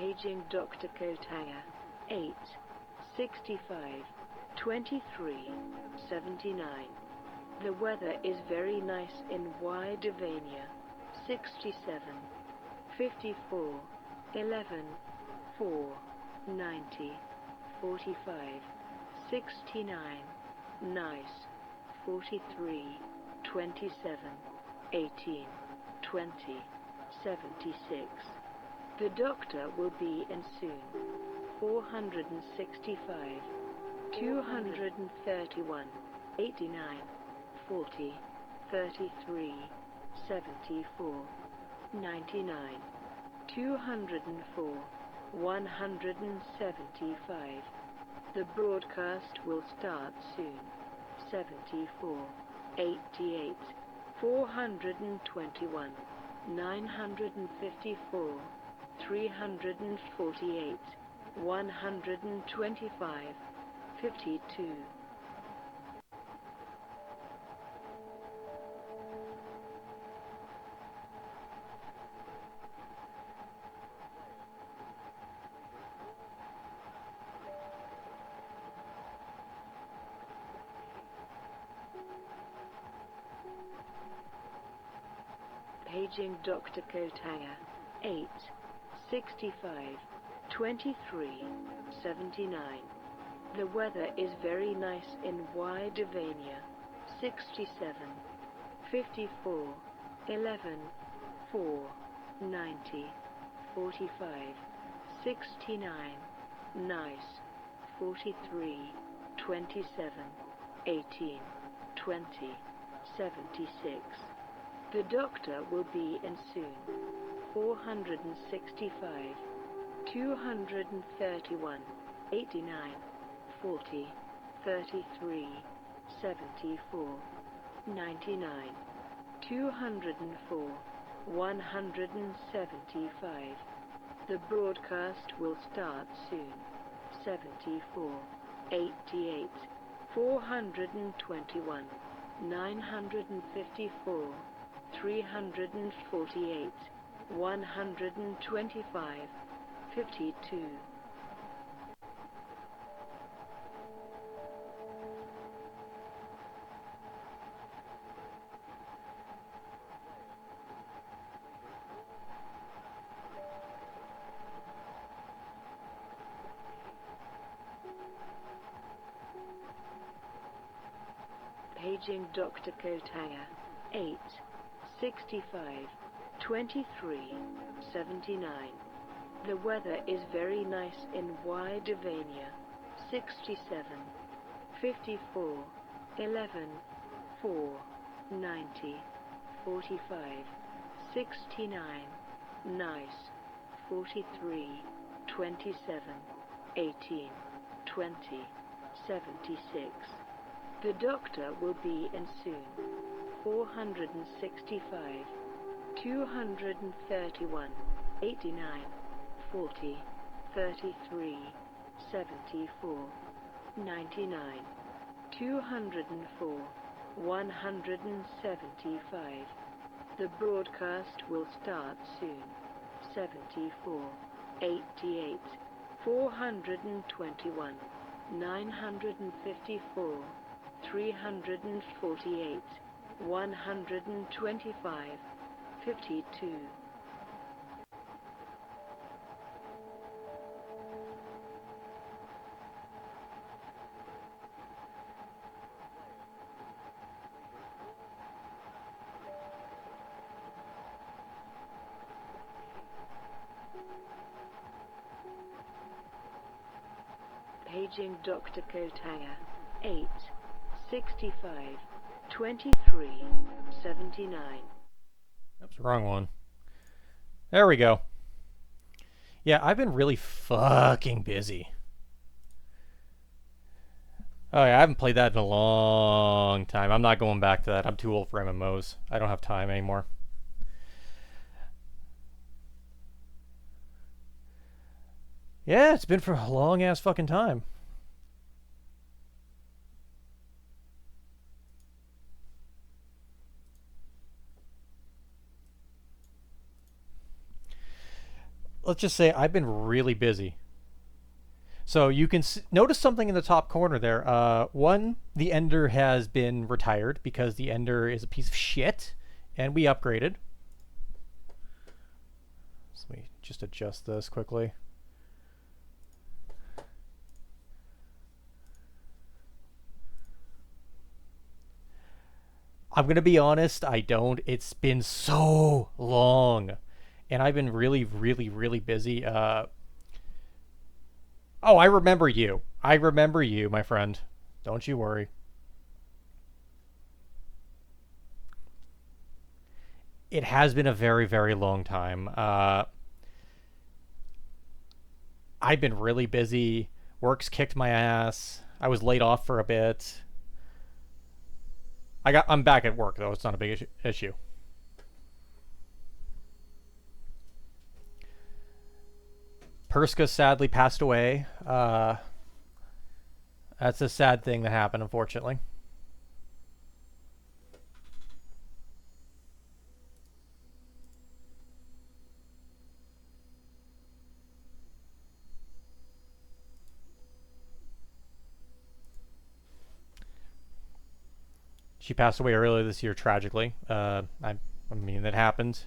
Paging Dr. Kotanga. 8, 65, 23, 79. The weather is very nice in Ydavania. 67, 54, 11, 4, 90, 45, 69, nice, 43, 27, 18, 20, 76. The doctor will be in soon. 465, 231, 89, 40, 33, 74, 99, 204, 175. The broadcast will start soon. 74, 88, 421, 954, 348, 125, 52. Paging Dr. Kotanga. 8, 65, 23, 79. The weather is very nice in Ydavania. 67, 54, 11, 4, 90, 45, 69, nice, 43, 27, 18, 20, 76. The doctor will be in soon. 465, 231, 89, 40, 33, 74, 99, 204, 175. The broadcast will start soon. 74, 88, 421, 954, 348, 125, 52. Paging Dr. Kotanga. 8, 65, 23, 79. The weather is very nice in Ydavania. 67, 54, 11, 4, 90, 45, 69, nice, 43, 27, 18, 20, 76. The doctor will be in soon. 465, 231, 89, 40, 33, 74, 99, 204, 175. The broadcast will start soon. 74, 88, 421, 954, 348, 125, 52. Paging Dr. Kotanga. 8, 65, 23, 79. Oops, wrong one. There we go. Yeah, I've been really fucking busy. Oh yeah, I haven't played that in a long time. I'm not going back to that. I'm too old for MMOs. I don't have time anymore. Yeah, it's been for a long ass fucking time. let's just say I've been really busy. So you can notice something in the top corner there. One, the Ender has been retired because the Ender is a piece of shit, and we upgraded. So let me just adjust this quickly. I'm going to be honest, I don't. It's been so long. And I've been really, really, really busy. Oh, I remember you. I remember you, my friend. Don't you worry. It has been a very, very long time. I've been really busy. Work's kicked my ass. I was laid off for a bit. I'm back at work though. It's not a big issue. Perska sadly passed away. That's a sad thing that happened, unfortunately. She passed away earlier this year, tragically. I mean, that happened.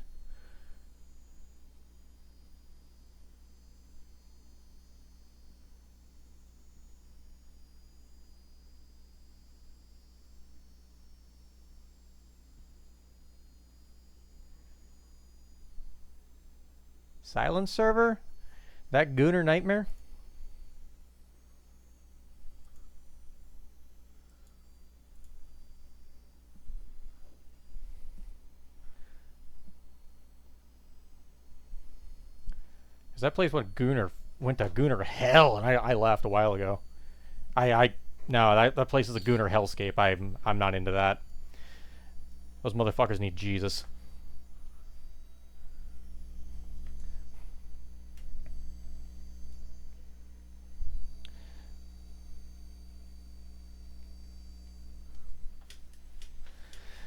Silence server? That Gooner nightmare? Because that place went to Gooner hell, and I left a while ago. No, that place is a Gooner hellscape. I'm not into that. Those motherfuckers need Jesus.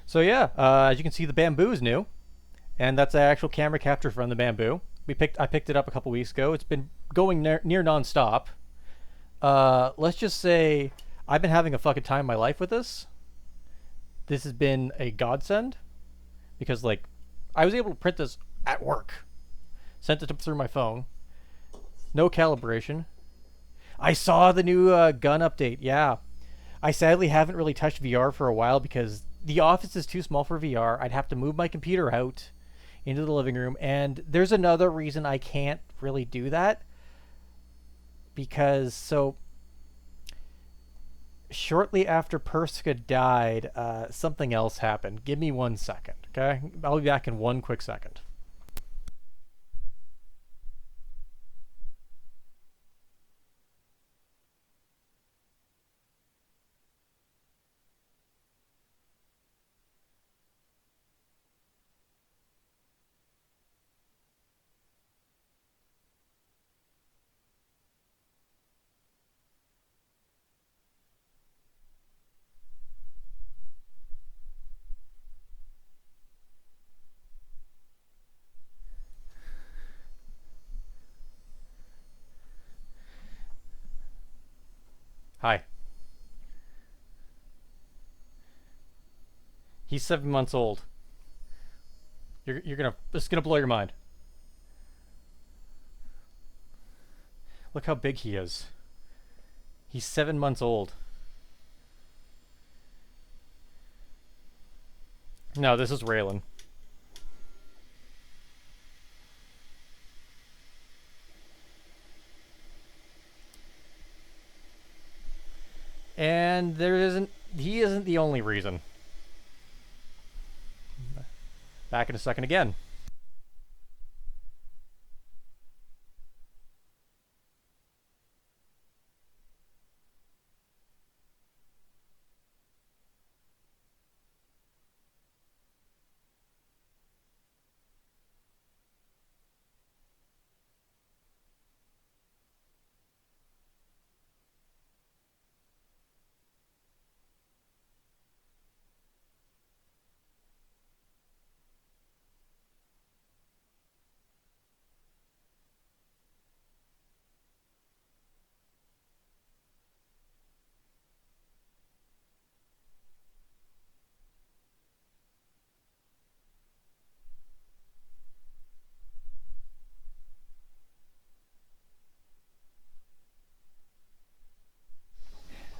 So yeah, as you can see, the Bamboo is new, and that's an actual camera capture from the Bamboo. I picked it up a couple weeks ago. It's been going near nonstop. Let's just say I've been having a fucking time in my life with this. This has been a godsend because like I was able to print this at work, sent it through my phone, no calibration. I saw the new gun update. Yeah, I sadly haven't really touched VR for a while because the office is too small for VR. I'd have to move my computer out into the living room, and there's another reason I can't really do that because shortly after Perska died, something else happened. Give me 1 second, okay? I'll be back in one quick second. Hi. He's 7 months old. This is gonna blow your mind. Look how big he is. He's 7 months old. No, this is Raylan. And he isn't the only reason. Back in a second again.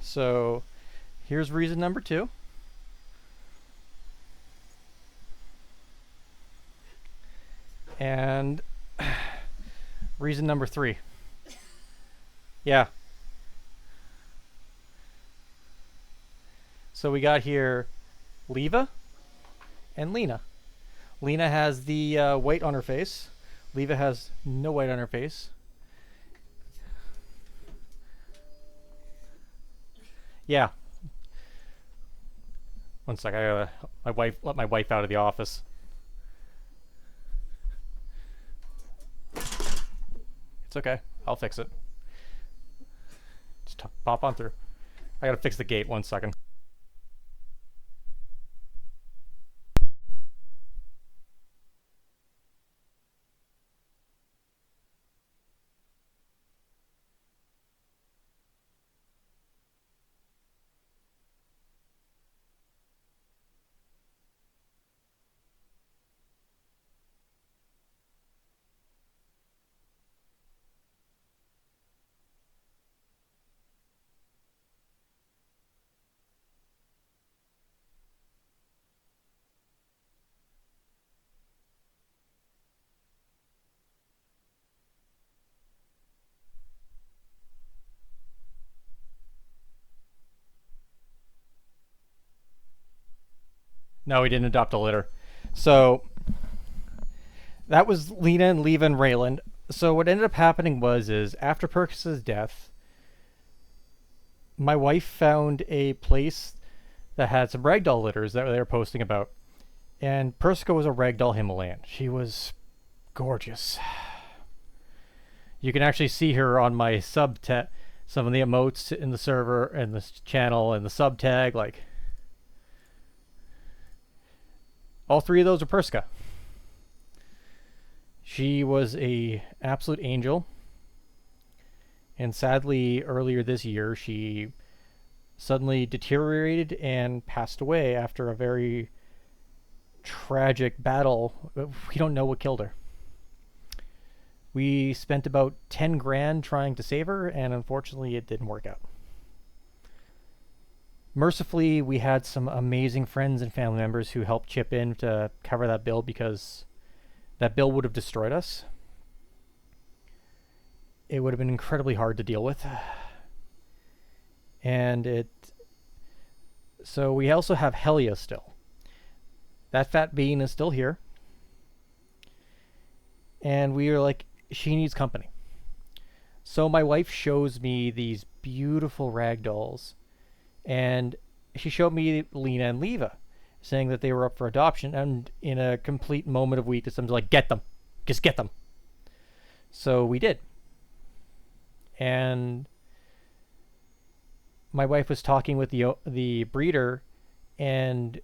So here's reason number 2. And reason number 3. Yeah. So we got here Leva and Lena. Lena has the white on her face. Leva has no white on her face. Yeah. One sec. I gotta let my wife out of the office. It's okay. I'll fix it. Just pop on through. I gotta fix the gate. 1 second. No, he didn't adopt a litter. So that was Lena and Leva and Raylan. So what ended up happening is after Perkis's death, my wife found a place that had some ragdoll litters that they were posting about. And Persica was a ragdoll Himalayan. She was gorgeous. You can actually see her on my some of the emotes in the server and the channel and the sub tag. Like, all 3 of those are Persica. She was a absolute angel. And sadly, earlier this year, she suddenly deteriorated and passed away after a very tragic battle. We don't know what killed her. We spent about 10 grand trying to save her, and unfortunately it didn't work out. Mercifully, we had some amazing friends and family members who helped chip in to cover that bill, because that bill would have destroyed us. It would have been incredibly hard to deal with. And so we also have Helia still. That fat bean is still here. And we are like, she needs company. So my wife shows me these beautiful rag dolls. And she showed me Lena and Leva, saying that they were up for adoption. And in a complete moment of weakness, I'm like, get them. Just get them. So we did. And my wife was talking with the breeder, and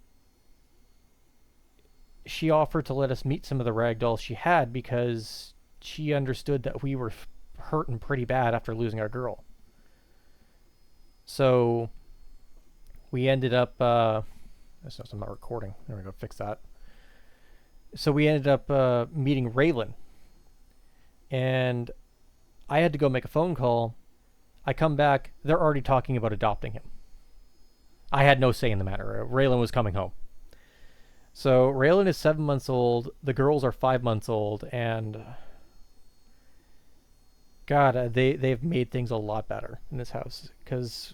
she offered to let us meet some of the rag dolls she had, because she understood that we were hurting pretty bad after losing our girl. So we ended up that's not, I'm not recording. There we go, fix that. So we ended up meeting Raylan, and I had to go make a phone call. I come back, they're already talking about adopting him. I had no say in the matter. Raylan was coming home. So Raylan is 7 months old. The girls are 5 months old, and God, they've made things a lot better in this house, because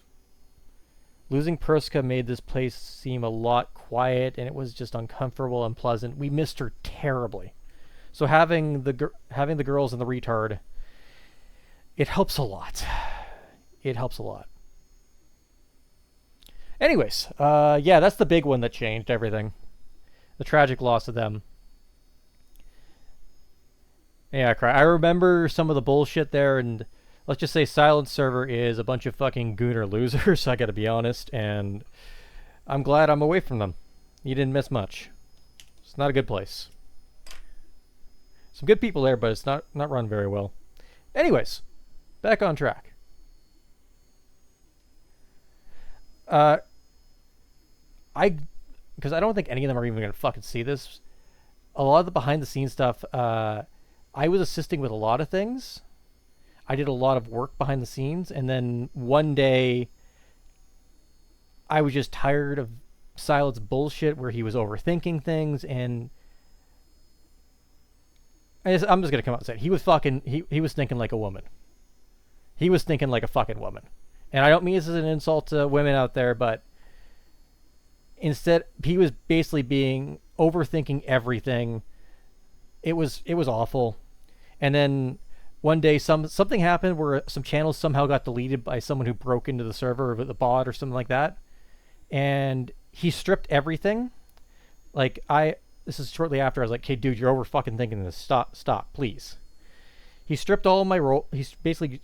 losing Persica made this place seem a lot quiet, and it was just uncomfortable and unpleasant. We missed her terribly. So having the girls and the retard, it helps a lot. It helps a lot. Anyways, yeah, that's the big one that changed everything. The tragic loss of them. Yeah, I remember some of the bullshit there, and let's just say Silent Server is a bunch of fucking gooner losers, I gotta be honest, and I'm glad I'm away from them. You didn't miss much. It's not a good place. Some good people there, but it's not run very well. Anyways, back on track. Because I don't think any of them are even going to fucking see this. A lot of the behind the scenes stuff, I was assisting with a lot of things. I did a lot of work behind the scenes, and then one day I was just tired of Silat's bullshit where he was overthinking things, and I'm just gonna come out and say it. He was thinking like a woman. He was thinking like a fucking woman. And I don't mean this as an insult to women out there, but instead he was basically being overthinking everything. It was awful. And then one day something happened where some channels somehow got deleted by someone who broke into the server or the bot or something like that. And he stripped everything. This is shortly after I was like, "Hey dude, you're over fucking thinking this. Stop, please." He stripped all my role. He basically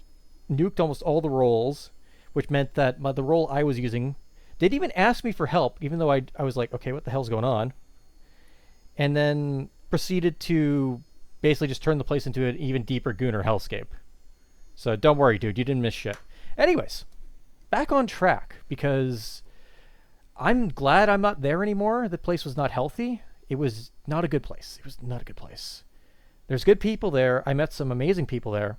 nuked almost all the roles, which meant that the role I was using didn't even ask me for help, even though I was like, okay, what the hell's going on? And then proceeded to basically just turn the place into an even deeper Gooner hellscape. So don't worry, dude, you didn't miss shit. Anyways, back on track, because I'm glad I'm not there anymore. The place was not healthy. It was not a good place. It was not a good place. There's good people there. I met some amazing people there.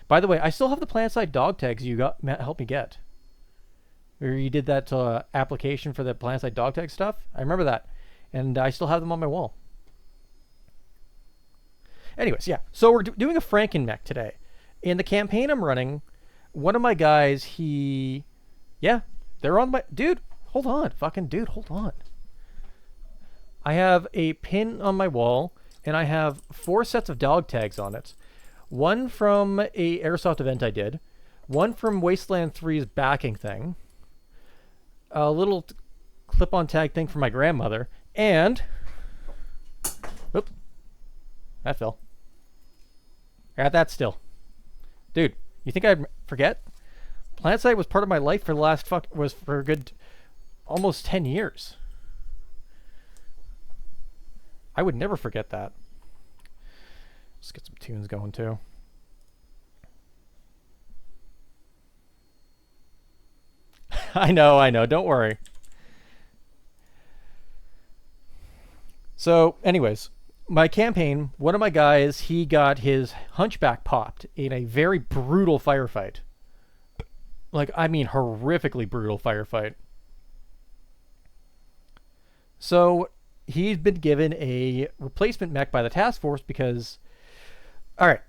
By the way, I still have the PlanetSide dog tags you helped me get. Where you did that application for the PlanetSide dog tag stuff. I remember that. And I still have them on my wall. Anyways, yeah. So we're doing a Franken-mech today. In the campaign I'm running, one of my guys, yeah, they're on my... Dude, hold on. Fucking dude, hold on. I have a pin on my wall, and I have 4 sets of dog tags on it. One from a Airsoft event I did. One from Wasteland 3's backing thing. A little clip-on tag thing from my grandmother. And... Oop. That fell. I got that still. Dude, you think I'd forget? PlanetSide was part of my life for the last was for a good almost 10 years. I would never forget that. Let's get some tunes going too. I know. Don't worry. So, anyways, my campaign, one of my guys, he got his hunchback popped in a very brutal firefight. Like, I mean, horrifically brutal firefight. So, he's been given a replacement mech by the task force because... Alright.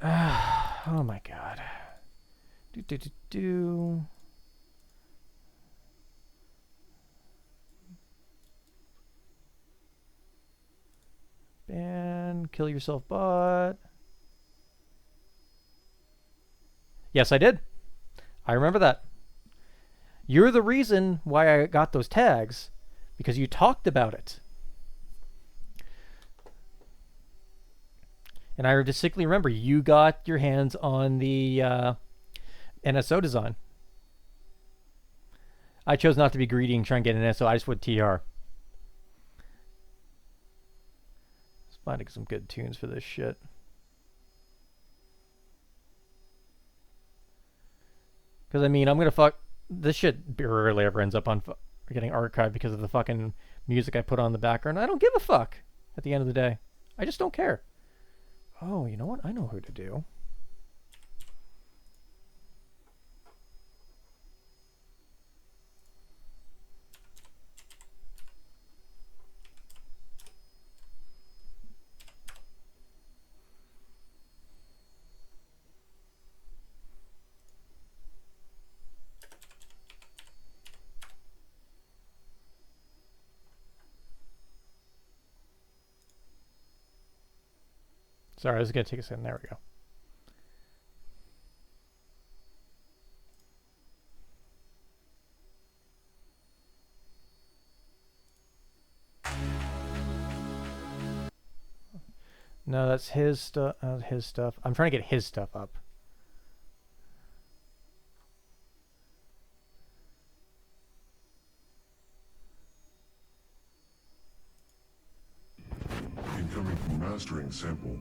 Oh my god. Ban, kill yourself bot. Yes, I did. I remember that. You're the reason why I got those tags, because you talked about it. And I distinctly remember you got your hands on the NSO design. I chose not to be greedy and try and get an NSO. I just went TR. Let's find some good tunes for this shit. Because, I mean, I'm going to fuck... This shit rarely ever ends up on getting archived because of the fucking music I put on the background. I don't give a fuck at the end of the day. I just don't care. Oh, you know what? I know who to do. Sorry, this is going to take a second. There we go. No, that's his stuff. His stuff. I'm trying to get his stuff up. Incoming from mastering sample.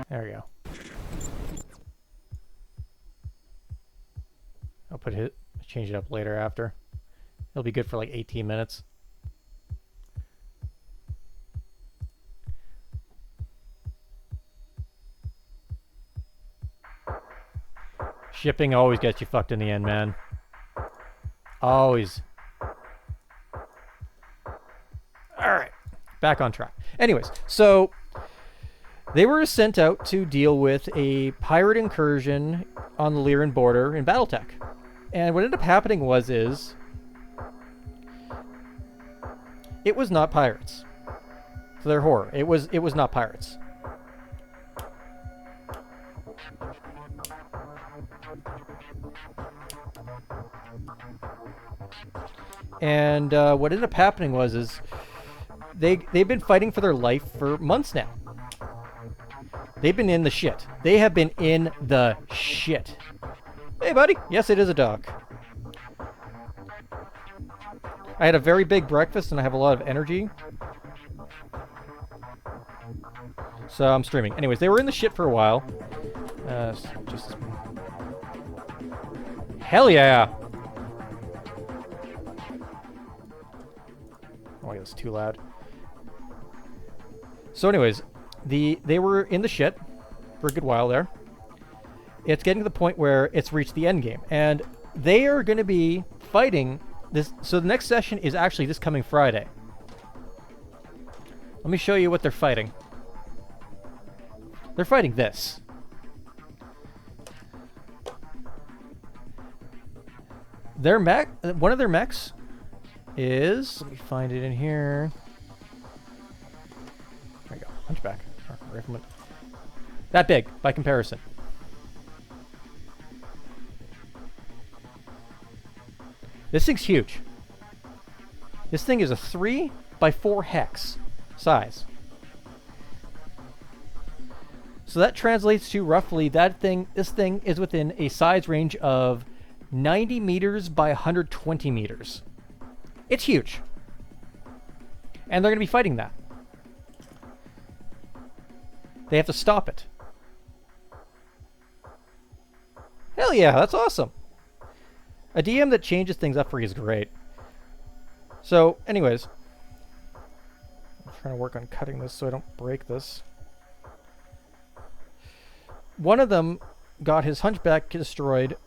There we go. I'll change it up later after. It'll be good for like 18 minutes. Shipping always gets you fucked in the end, man. Always. Alright. Back on track. Anyways, so they were sent out to deal with a pirate incursion on the Lyran border in Battletech. And what ended up happening is it was not pirates. To their horror, it was not pirates. And what ended up happening is they've been fighting for their life for months now. They've been in the shit. They have been in the shit. Hey, buddy. Yes, it is a dog. I had a very big breakfast and I have a lot of energy. So I'm streaming. Anyways, they were in the shit for a while. Hell yeah! Oh, that's too loud. So anyways, they were in the shit for a good while there. It's getting to the point where it's reached the end game. And they are going to be fighting this. So the next session is actually this coming Friday. Let me show you what they're fighting. They're fighting this. Their mech, one of their mechs is, let me find it in here. There we go, Hunchback. Rifleman. That big, by comparison. This thing's huge. This thing is a 3x4 hex size. So that translates to roughly this thing is within a size range of 90 meters by 120 meters. It's huge. And they're going to be fighting that. They have to stop it. Hell yeah, that's awesome. A DM that changes things up for you is great. So, anyways. I'm trying to work on cutting this so I don't break this. One of them got his Hunchback destroyed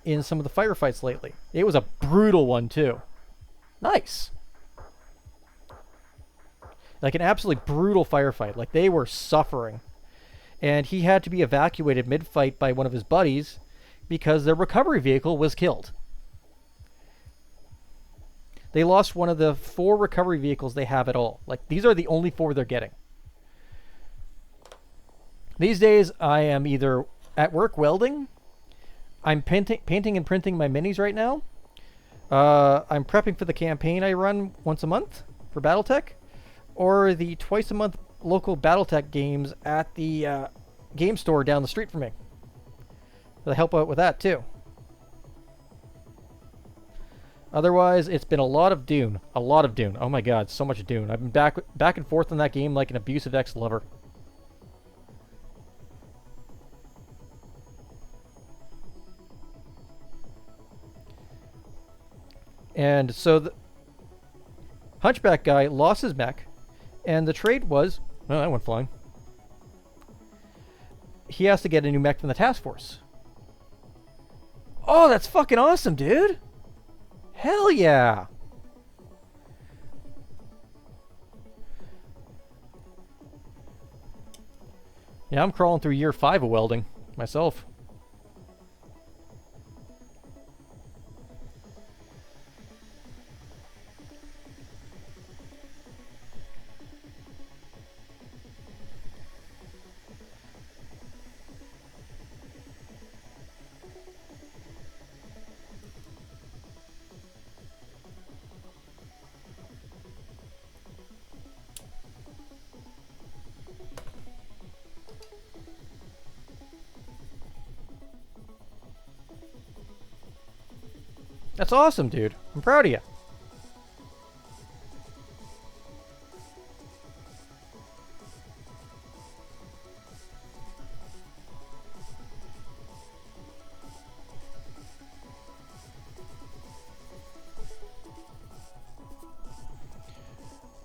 in some of the firefights lately. It was a brutal one, too. Nice. Like an absolutely brutal firefight. Like they were suffering. And he had to be evacuated mid-fight by one of his buddies because their recovery vehicle was killed. They lost one of the 4 recovery vehicles they have at all. Like these are the only 4 they're getting. These days I am either at work welding, I'm painting and printing my minis right now. I'm prepping for the campaign I run once a month for Battletech, or the twice a month local Battletech games at the game store down the street from me. They help out with that too. Otherwise, it's been a lot of Dune. A lot of Dune. Oh my god, so much Dune. I've been back and forth on that game like an abusive ex-lover. And so the Hunchback guy lost his mech, and the trade was, well, that went flying. He has to get a new mech from the task force. Oh, that's fucking awesome, dude! Hell yeah! Yeah, I'm crawling through year 5 of welding myself. That's awesome, dude. I'm proud of you.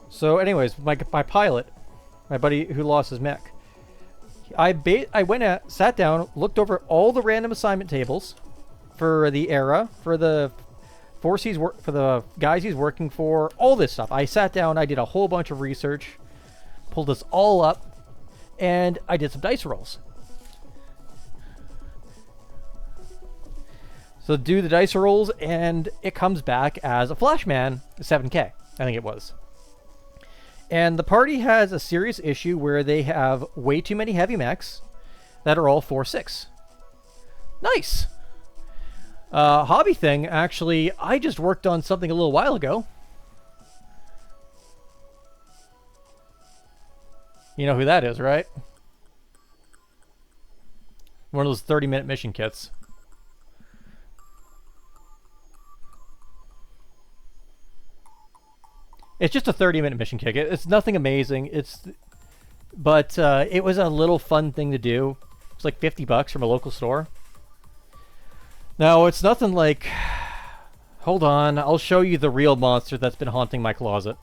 So anyways, my pilot, my buddy who lost his mech, I went sat down, looked over all the random assignment tables for the era, for the force for the guys he's working for, all this stuff. I sat down, I did a whole bunch of research, pulled this all up, and I did some dice rolls. So do the dice rolls, and it comes back as a Flashman 7K, I think it was. And the party has a serious issue where they have way too many heavy mechs that are all 4/6. Nice! Hobby thing, actually, I just worked on something a little while ago. You know who that is, right? One of those 30-minute mission kits. It's just a 30-minute mission kit. It's nothing amazing. But it was a little fun thing to do. It's like $50 from a local store. Now, it's nothing like... Hold on, I'll show you the real monster that's been haunting my closet.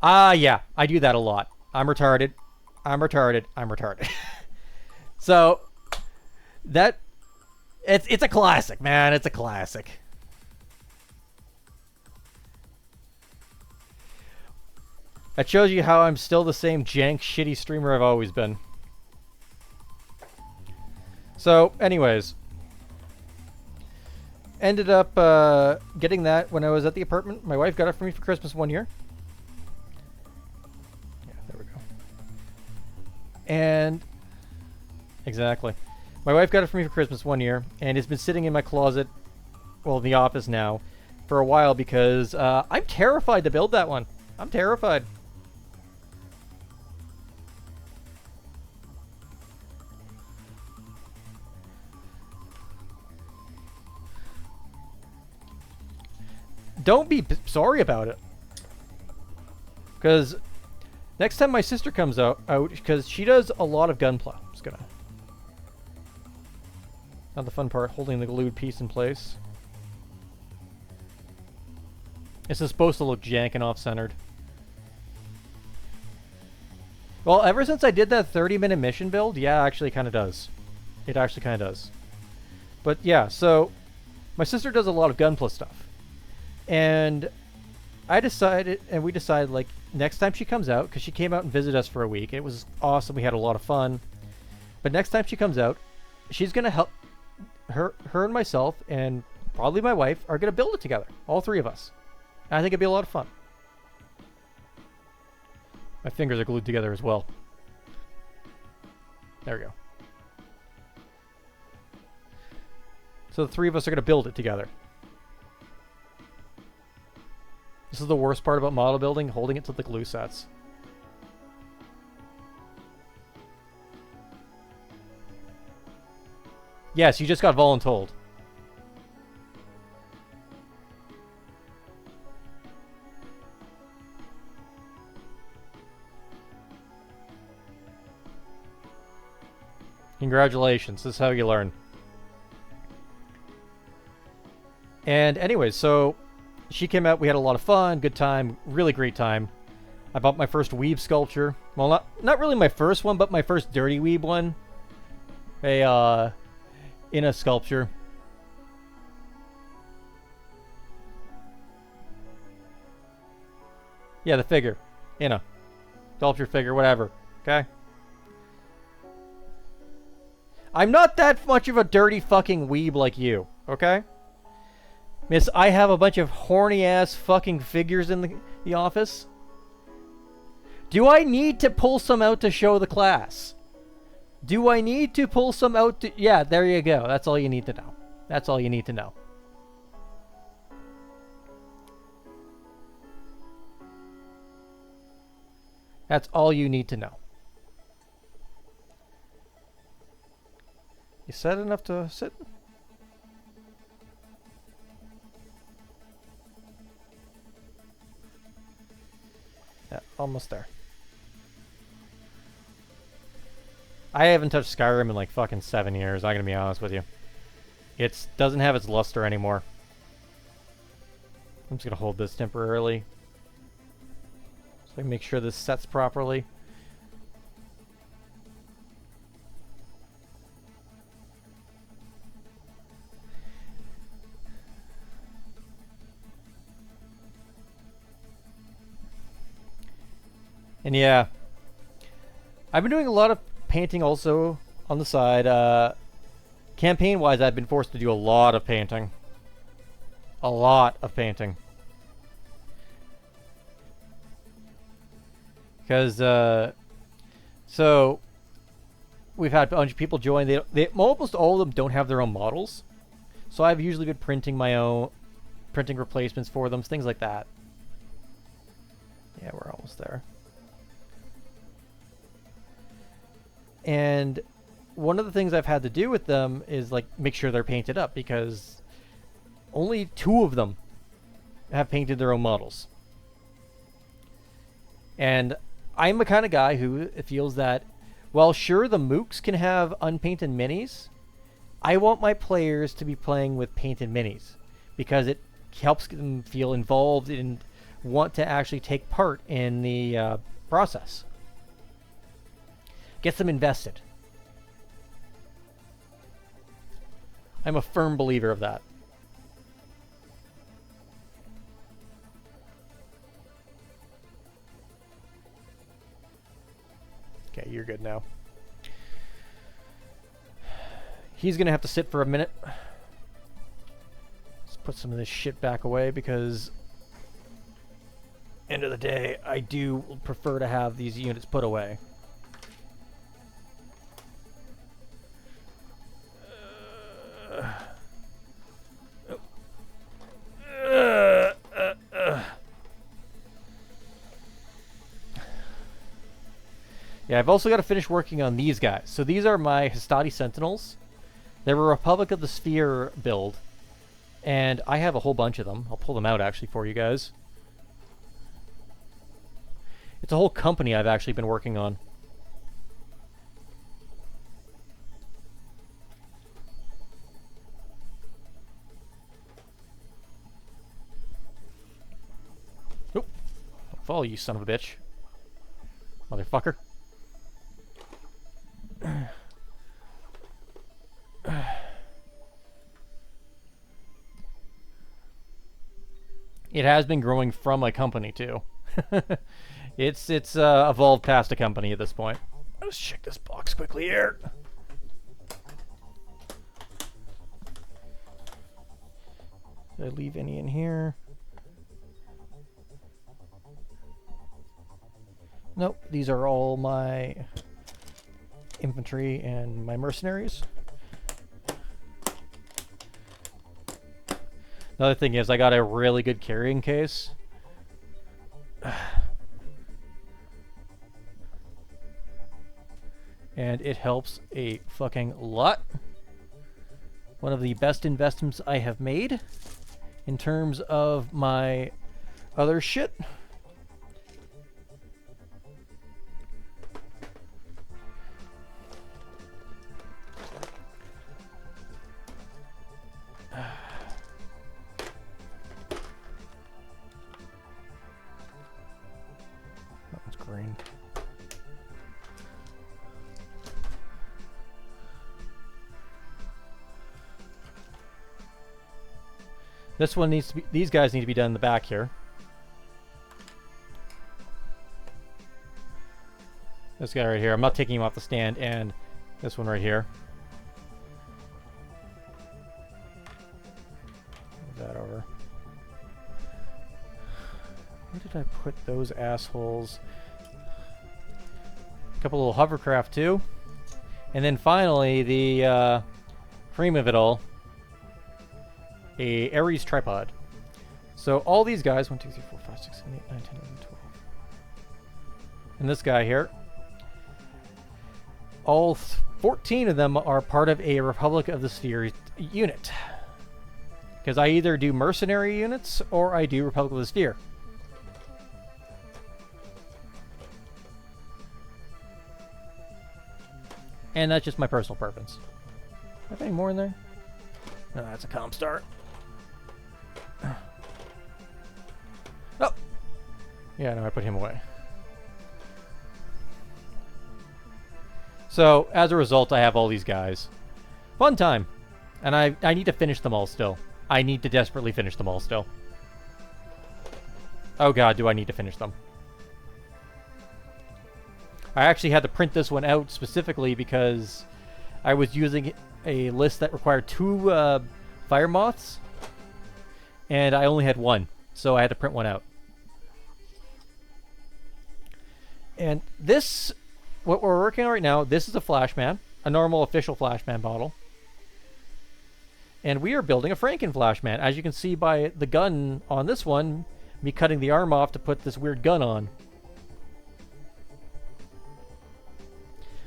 Yeah, I do that a lot. I'm retarded. I'm retarded. I'm retarded. So, it's a classic, man. It's a classic. That shows you how I'm still the same jank, shitty streamer I've always been. So, anyways. Ended up getting that when I was at the apartment. My wife got it for me for Christmas one year. And exactly, my wife got it for me for Christmas one year, and it's been sitting in my closet, well, in the office now, for a while because I'm terrified to build that one. I'm terrified. Don't be sorry about it, because next time my sister comes out, because she does a lot of gunpla. I'm just gonna... Not the fun part, holding the glued piece in place. This is supposed to look jank and off-centered. Well, ever since I did that 30-minute mission build, yeah, actually kind of does. It actually kind of does. But yeah, so my sister does a lot of gunpla stuff. And we decided, like, next time she comes out, because she came out and visited us for a week. It was awesome. We had a lot of fun. But next time she comes out, she's going to help her and myself, and probably my wife, are going to build it together. All three of us. And I think it'd be a lot of fun. My fingers are glued together as well. There we go. So the three of us are going to build it together. This is the worst part about model building, holding it to the glue sets. Yes, you just got voluntold. Congratulations. This is how you learn. And anyways, so she came out. We had a lot of fun, good time, really great time. I bought my first weeb sculpture. Well, not really my first one, but my first dirty weeb one. In a sculpture. Yeah, the figure. In a sculpture figure, whatever. Okay? I'm not that much of a dirty fucking weeb like you, okay? Miss, I have a bunch of horny-ass fucking figures in the office. Do I need to pull some out to show the class? Do I need to pull some out to... Yeah, there you go. That's all you need to know. That's all you need to know. That's all you need to know. You said enough to sit? Yeah, almost there. I haven't touched Skyrim in like fucking 7 years, I'm gonna be honest with you. It doesn't have its luster anymore. I'm just gonna hold this temporarily. So I can make sure this sets properly. And yeah, I've been doing a lot of painting also on the side. Campaign-wise, I've been forced to do a lot of painting. A lot of painting. Because, so, we've had a bunch of people join. They almost all of them don't have their own models. So I've usually been printing my own, printing replacements for them, things like that. Yeah, we're almost there. And one of the things I've had to do with them is like make sure they're painted up, because only 2 of them have painted their own models. And I'm the kind of guy who feels that while sure the mooks can have unpainted minis, I want my players to be playing with painted minis, because it helps them feel involved and want to actually take part in the process. Gets them invested. I'm a firm believer of that. Okay, you're good now. He's gonna have to sit for a minute. Let's put some of this shit back away, because end of the day, I do prefer to have these units put away. Yeah, I've also got to finish working on these guys. So these are my Hastati Sentinels. They're a Republic of the Sphere build. And I have a whole bunch of them. I'll pull them out actually for you guys. It's a whole company I've actually been working on. Nope. Don't follow you, son of a bitch. Motherfucker. It has been growing from a company too. It's evolved past a company at this point. Let's check this box quickly here. Did I leave any in here? Nope, these are all my infantry and my mercenaries. Another thing is I got a really good carrying case. And it helps a fucking lot. One of the best investments I have made in terms of my other shit. That one's green. This one needs to be, these guys need to be done in the back here. This guy right here, I'm not taking him off the stand, and this one right here. Move that over. Where did I put those assholes? A couple little hovercraft too. And then finally, the cream of it all, a Ares tripod. So all these guys, 1, 2, 3, 4, 5, 6, 7, 8, 9, 10, 11, 12. And this guy here, all 14 of them are part of a Republic of the Sphere unit. Because I either do mercenary units or I do Republic of the Sphere. And that's just my personal preference. Do I have any more in there? No, that's a Comstar. Oh! Yeah, no, I put him away. So, as a result, I have all these guys. Fun time! And I need to finish them all still. I need to desperately finish them all still. Oh god, do I need to finish them. I actually had to print this one out specifically because I was using a list that required 2 fire moths, and I only had 1, so I had to print one out. And this, what we're working on right now, this is a Flashman, a normal official Flashman model. And we are building a Franken Flashman, as you can see by the gun on this one, me cutting the arm off to put this weird gun on.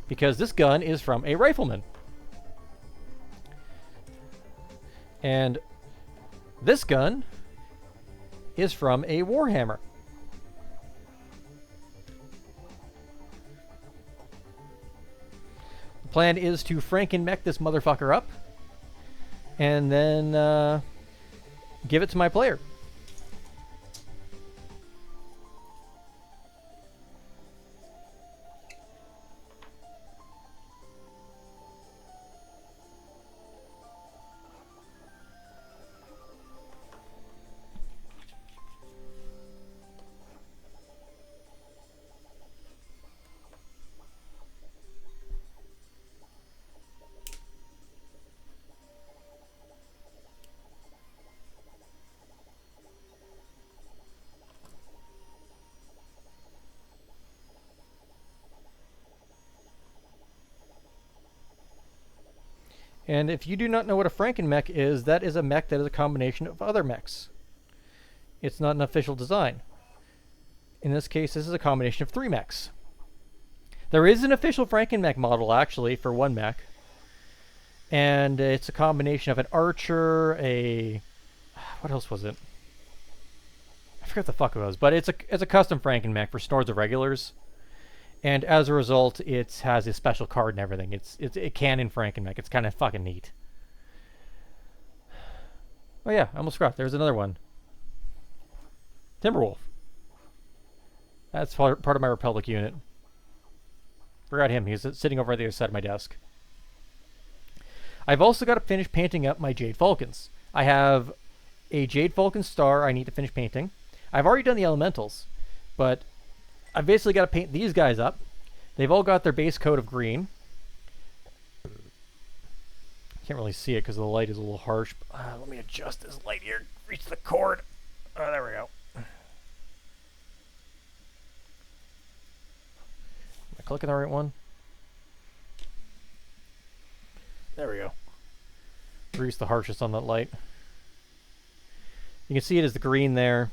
Because this gun is from a rifleman. And this gun is from a Warhammer. The plan is to Franken-mech this motherfucker up and then give it to my player. And if you do not know what a Franken mech is, that is a mech that is a combination of other mechs. It's not an official design. In this case, this is a combination of 3 mechs. There is an official Franken mech model, actually, for 1 mech. And it's a combination of an archer, a... what else was it? I forget what the fuck it was, but it's a custom Franken mech for Swords of Regulars. And as a result, it has a special card and everything. It's a canon Franken-mech. It's kind of fucking neat. Oh yeah, I almost forgot. There's another one. Timberwolf. That's part of my Republic unit. Forgot him. He's sitting over at the other side of my desk. I've also got to finish painting up my Jade Falcons. I have a Jade Falcon star I need to finish painting. I've already done the elementals, but I've basically got to paint these guys up. They've all got their base coat of green. Can't really see it because the light is a little harsh. Let me adjust this light here. Reach the cord. Oh, there we go. Am I clicking the right one? There we go. Reach the harshest on that light. You can see it as the green there.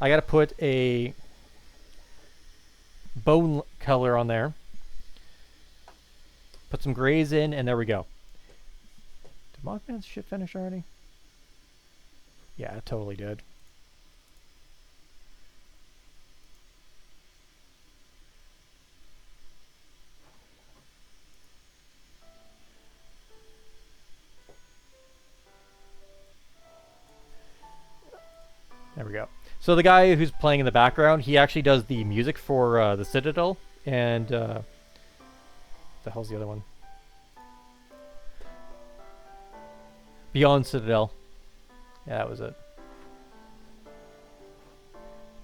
I got to put a bone color on there. Put some grays in, and there we go. Did Mothman's shit finish already? Yeah, it totally did. There we go. So the guy who's playing in the background, he actually does the music for the Citadel and the hell's the other one? Beyond Citadel. Yeah, that was it.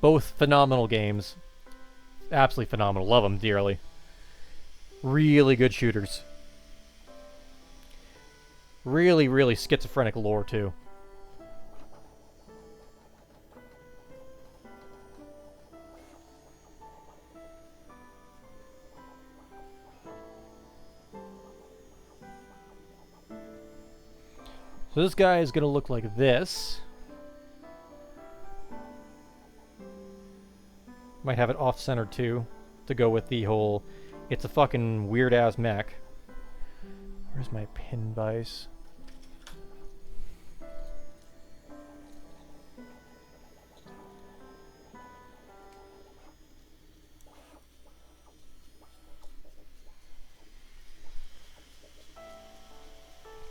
Both phenomenal games. Absolutely phenomenal. Love them dearly. Really good shooters. Really, really schizophrenic lore, too. So this guy is going to look like this. Might have it off-center too, to go with the whole, it's a fucking weird-ass mech. Where's my pin vise?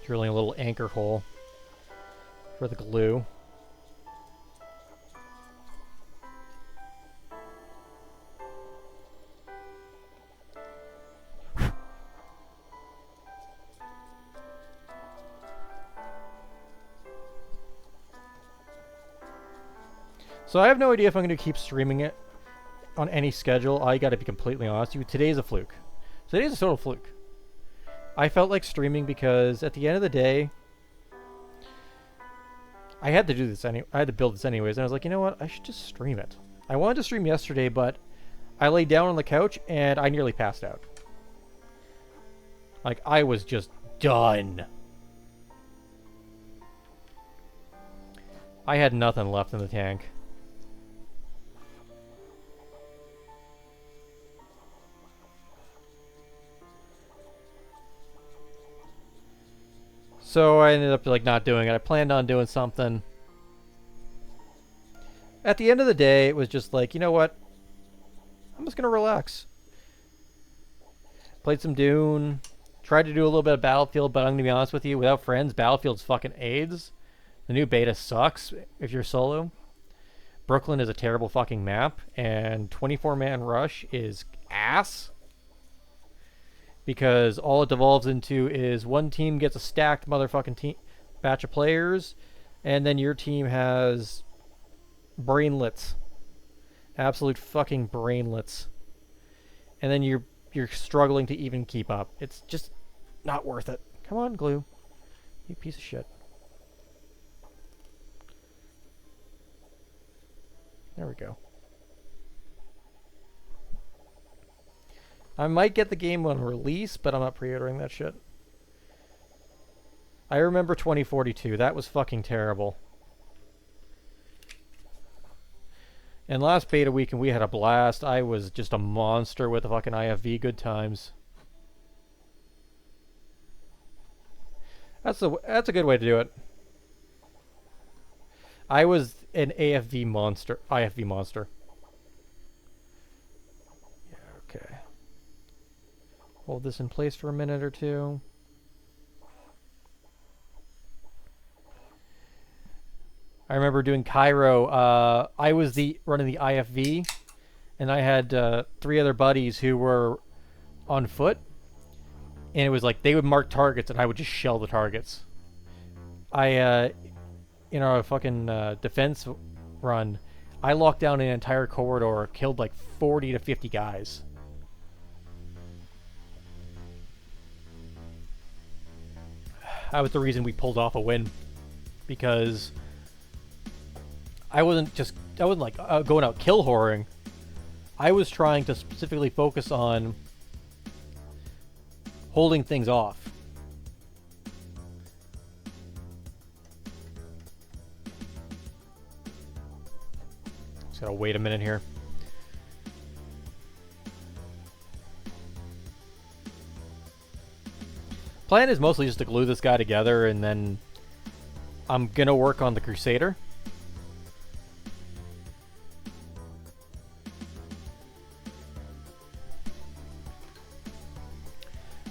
Drilling a little anchor hole for the glue. So I have no idea if I'm going to keep streaming it on any schedule. I got to be completely honest with you. Today's a fluke. Today's a total fluke. I felt like streaming because at the end of the day, I had to do this I had to build this anyways, and I was like, you know what? I should just stream it. I wanted to stream yesterday, but I laid down on the couch and I nearly passed out. Like, I was just done. I had nothing left in the tank. So I ended up like not doing it. I planned on doing something. At the end of the day, it was just like, you know what? I'm just gonna relax. Played some Dune. Tried to do a little bit of Battlefield, but I'm gonna be honest with you, without friends, Battlefield's fucking AIDS. The new beta sucks if you're solo. Brooklyn is a terrible fucking map, and 24-man Rush is ass. Because all it devolves into is one team gets a stacked motherfucking batch of players, and then your team has brainlets. Absolute fucking brainlets. And then you're struggling to even keep up. It's just not worth it. Come on, Glue. You piece of shit. There we go. I might get the game on release, but I'm not pre-ordering that shit. I remember 2042. That was fucking terrible. And last beta weekend we had a blast. I was just a monster with the fucking IFV. Good times. That's a good way to do it. I was an IFV monster. Yeah, okay. Hold this in place for a minute or two. I remember doing Cairo. I was running the IFV, and I had 3 other buddies who were on foot, and it was like they would mark targets, and I would just shell the targets. In our fucking defense run, I locked down an entire corridor, killed like 40 to 50 guys. That was the reason we pulled off a win, because I wasn't like going out kill whoring. I was trying to specifically focus on holding things off. Just gotta wait a minute here. Plan is mostly just to glue this guy together, and then I'm gonna work on the Crusader.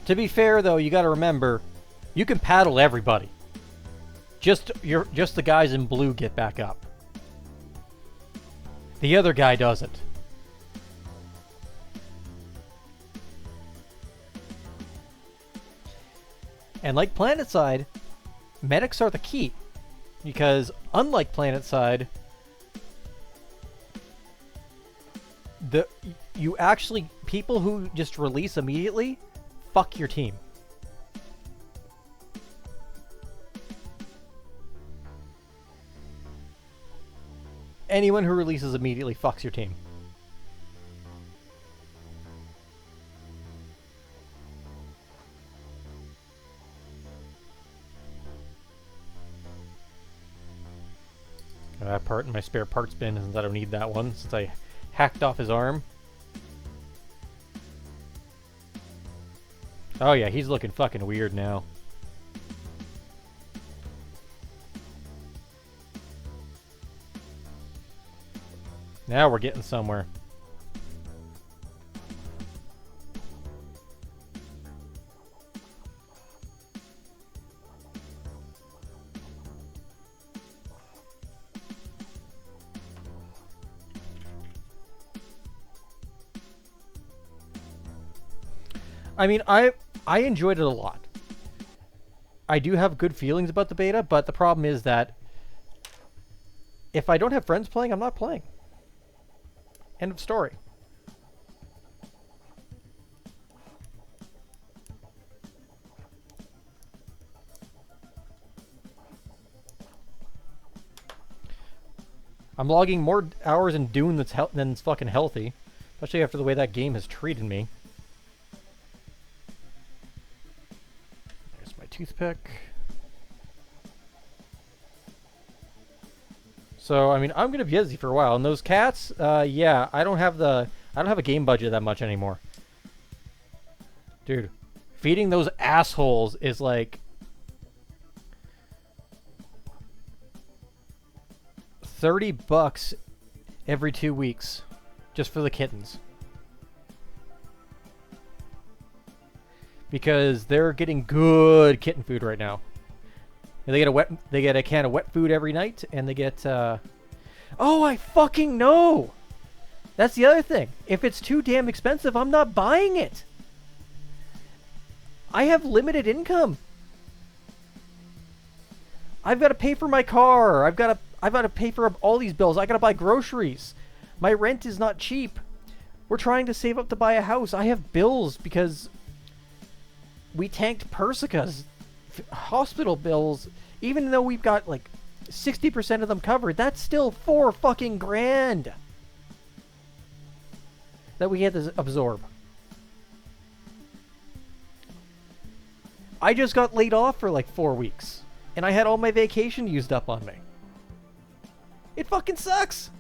To be fair, though, you gotta remember, you can paddle everybody. Just the guys in blue get back up. The other guy doesn't. And like PlanetSide, medics are the key. Because unlike PlanetSide, people who just release immediately, fuck your team. Anyone who releases immediately fucks your team. That part in my spare parts bin, since I don't need that one, since I hacked off his arm. Oh yeah, he's looking fucking weird now. Now we're getting somewhere. I mean, I enjoyed it a lot. I do have good feelings about the beta, but the problem is that if I don't have friends playing, I'm not playing. End of story. I'm logging more hours in Dune than's fucking healthy, especially after the way that game has treated me. There's my toothpick. So I mean, I'm gonna be busy for a while. And those cats, yeah, I don't have a game budget that much anymore. Dude, feeding those assholes is like $30 every 2 weeks just for the kittens. Because they're getting good kitten food right now. And they get a can of wet food every night, and they get oh, I fucking know. That's the other thing. If it's too damn expensive, I'm not buying it. I have limited income. I've got to pay for my car. I've got to pay for all these bills. I got to buy groceries. My rent is not cheap. We're trying to save up to buy a house. I have bills because we tanked Persica's hospital bills. Even though we've got like 60% of them covered, that's still $4 fucking grand that we had to absorb. I just got laid off for like 4 weeks, and I had all my vacation used up on me. It fucking sucks.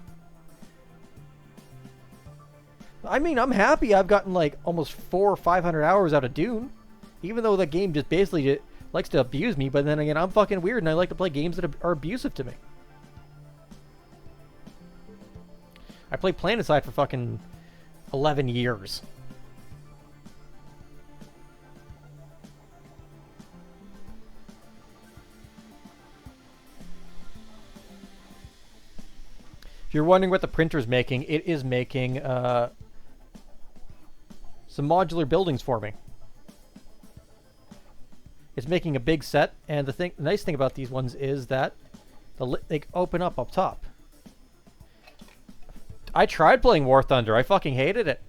I mean, I'm happy I've gotten like almost 400 or 500 hours out of Dune, even though the game just basically likes to abuse me. But then again, I'm fucking weird, and I like to play games that are abusive to me. I played PlanetSide for fucking 11 years. If you're wondering what the printer's making, it is making some modular buildings for me. It's making a big set, and the nice thing about these ones is that they open up top. I tried playing War Thunder. I fucking hated it.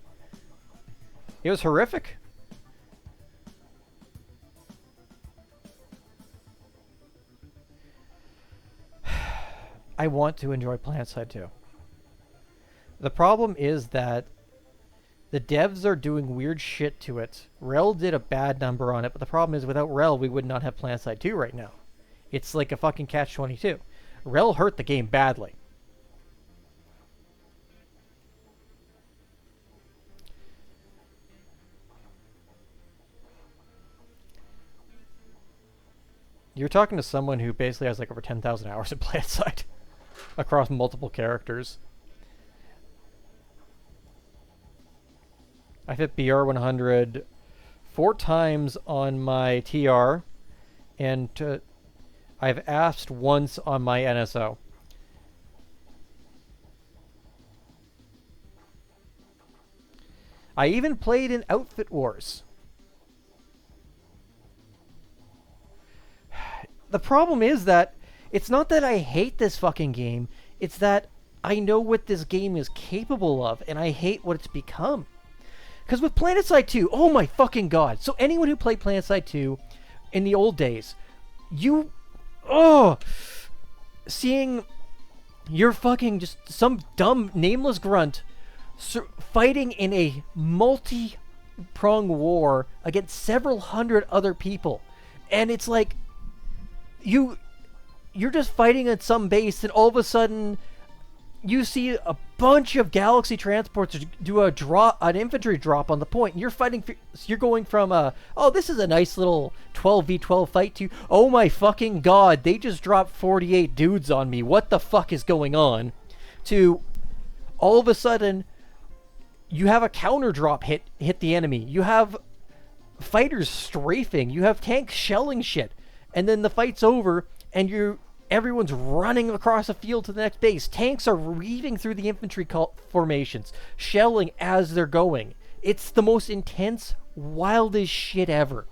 It was horrific. I want to enjoy PlanetSide 2. The problem is that the devs are doing weird shit to it. Rel did a bad number on it, but the problem is without Rel, we would not have PlanetSide 2 right now. It's like a fucking catch-22. Rel hurt the game badly. You're talking to someone who basically has like over 10,000 hours in PlanetSide across multiple characters. I've hit BR 100 4 times on my TR, and I've asked once on my NSO. I even played in Outfit Wars. The problem is that it's not that I hate this fucking game, it's that I know what this game is capable of, and I hate what it's become. Because with PlanetSide 2, oh my fucking god. So anyone who played PlanetSide 2 in the old days, seeing your fucking just some dumb nameless grunt fighting in a multi-pronged war against several hundred other people. And it's like, you're just fighting at some base, and all of a sudden you see a bunch of galaxy transporters do an infantry drop on the point, and you're going from this is a nice little 12v12 fight to, oh my fucking god, they just dropped 48 dudes on me, what the fuck is going on, to all of a sudden you have a counter drop hit the enemy, you have fighters strafing, you have tanks shelling shit, and then the fight's over and everyone's running across the field to the next base. Tanks are weaving through the infantry formations, shelling as they're going. It's the most intense, wildest shit ever.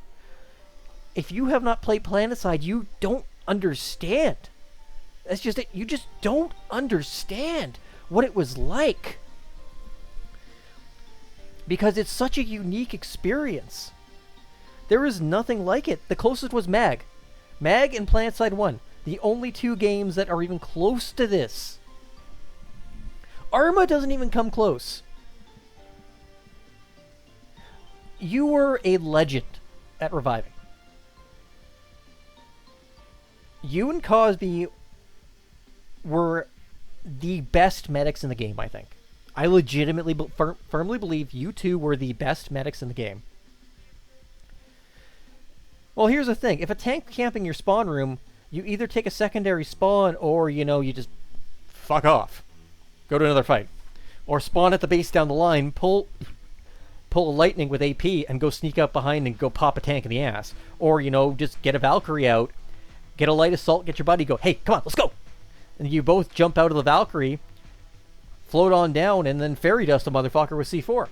If you have not played PlanetSide, you don't understand. That's just it. You just don't understand what it was like. Because it's such a unique experience. There is nothing like it. The closest was MAG. MAG and PlanetSide 1. The only two games that are even close to this. Arma doesn't even come close. You were a legend at reviving. You and Cosby were the best medics in the game, I think. I legitimately, firmly believe you two were the best medics in the game. Well, here's the thing. If a tank camping your spawn room, you either take a secondary spawn or, you just fuck off. Go to another fight. Or spawn at the base down the line, pull a lightning with AP and go sneak up behind and go pop a tank in the ass. Or, just get a Valkyrie out, get a light assault, get your buddy, go, hey, come on, let's go! And you both jump out of the Valkyrie, float on down, and then fairy dust a motherfucker with C4.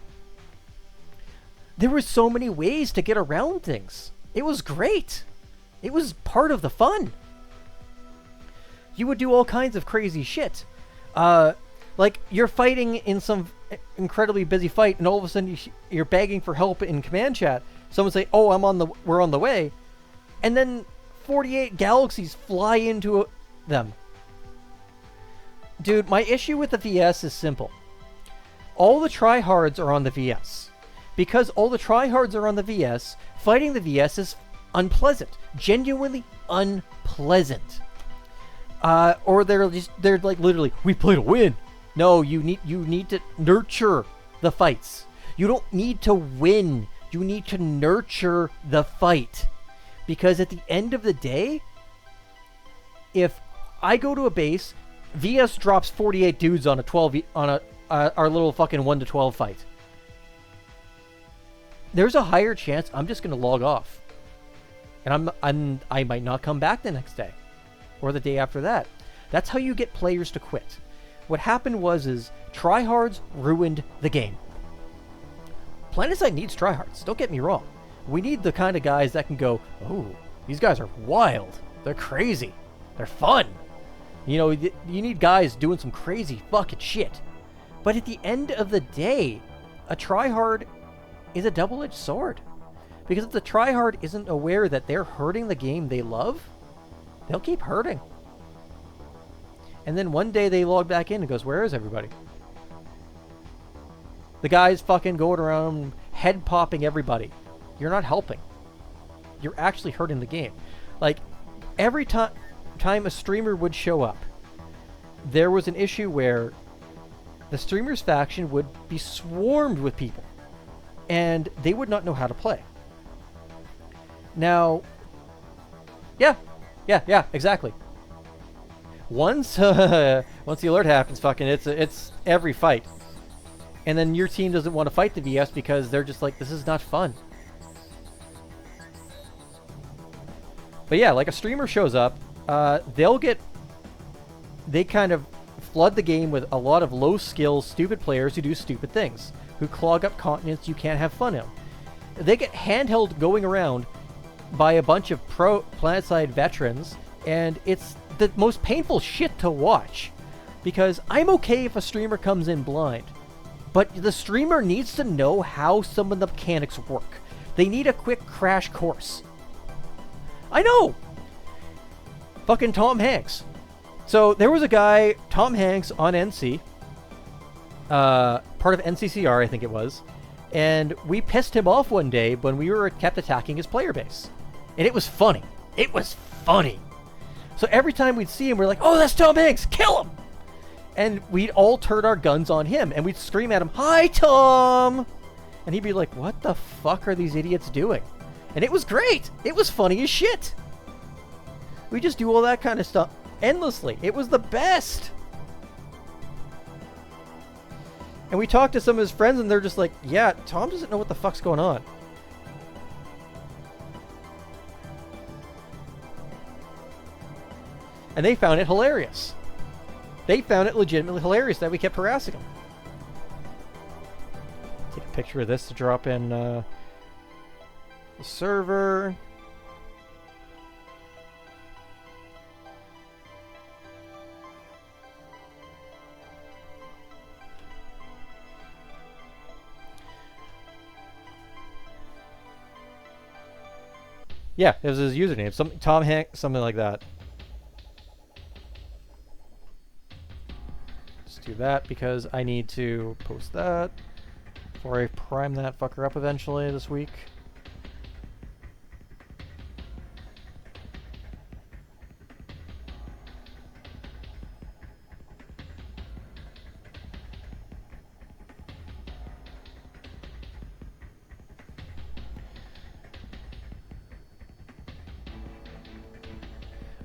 There were so many ways to get around things. It was great. It was part of the fun. You would do all kinds of crazy shit. Like, you're fighting in some incredibly busy fight, and all of a sudden you're begging for help in command chat. Someone say, oh, we're on the way. And then 48 galaxies fly into them. Dude, my issue with the VS is simple. All the tryhards are on the VS. Because all the tryhards are on the VS, fighting the VS is unpleasant. Genuinely unpleasant. Or they're like literally, we play to win. No, you need to nurture the fights. You don't need to win. You need to nurture the fight. Because at the end of the day, if I go to a base, VS drops 48 dudes on our little fucking 1 to 12 fight. There's a higher chance I'm just gonna log off. And I might not come back the next day. Or the day after that. That's how you get players to quit. What happened is tryhards ruined the game. PlanetSide needs tryhards, don't get me wrong. We need the kind of guys that can go, oh, these guys are wild. They're crazy. They're fun. You need guys doing some crazy fucking shit. But at the end of the day, a tryhard is a double-edged sword. Because if the tryhard isn't aware that they're hurting the game they love, they'll keep hurting. And then one day they log back in and goes, where is everybody? The guy's fucking going around head popping everybody. You're not helping. You're actually hurting the game. Like, every time a streamer would show up, there was an issue where the streamer's faction would be swarmed with people. And they would not know how to play. Now, yeah, exactly. Once the alert happens, fucking, it's every fight. And then your team doesn't want to fight the VS because they're just like, this is not fun. But yeah, like a streamer shows up, they kind of flood the game with a lot of low skill, stupid players who do stupid things. who clog up continents you can't have fun in. They get handheld going around by a bunch of pro PlanetSide veterans, and it's the most painful shit to watch. Because I'm okay if a streamer comes in blind, but the streamer needs to know how some of the mechanics work. They need a quick crash course. I know! Fucking Tom Hanks. So there was a guy, Tom Hanks, on NC, part of NCCR, I think it was, and we pissed him off one day when we kept attacking his player base. And it was funny. It was funny. So every time we'd see him, we're like, oh, that's Tom Hanks, kill him! And we'd all turn our guns on him, and we'd scream at him, hi, Tom! And he'd be like, what the fuck are these idiots doing? And it was great! It was funny as shit! We just do all that kind of stuff endlessly. It was the best! And we talked to some of his friends, and they're just like, yeah, Tom doesn't know what the fuck's going on. And they found it hilarious. They found it legitimately hilarious that we kept harassing them. Take a picture of this to drop in the server. Yeah, it was his username. Tom Hanks, something like that. Just do that because I need to post that before I prime that fucker up eventually this week.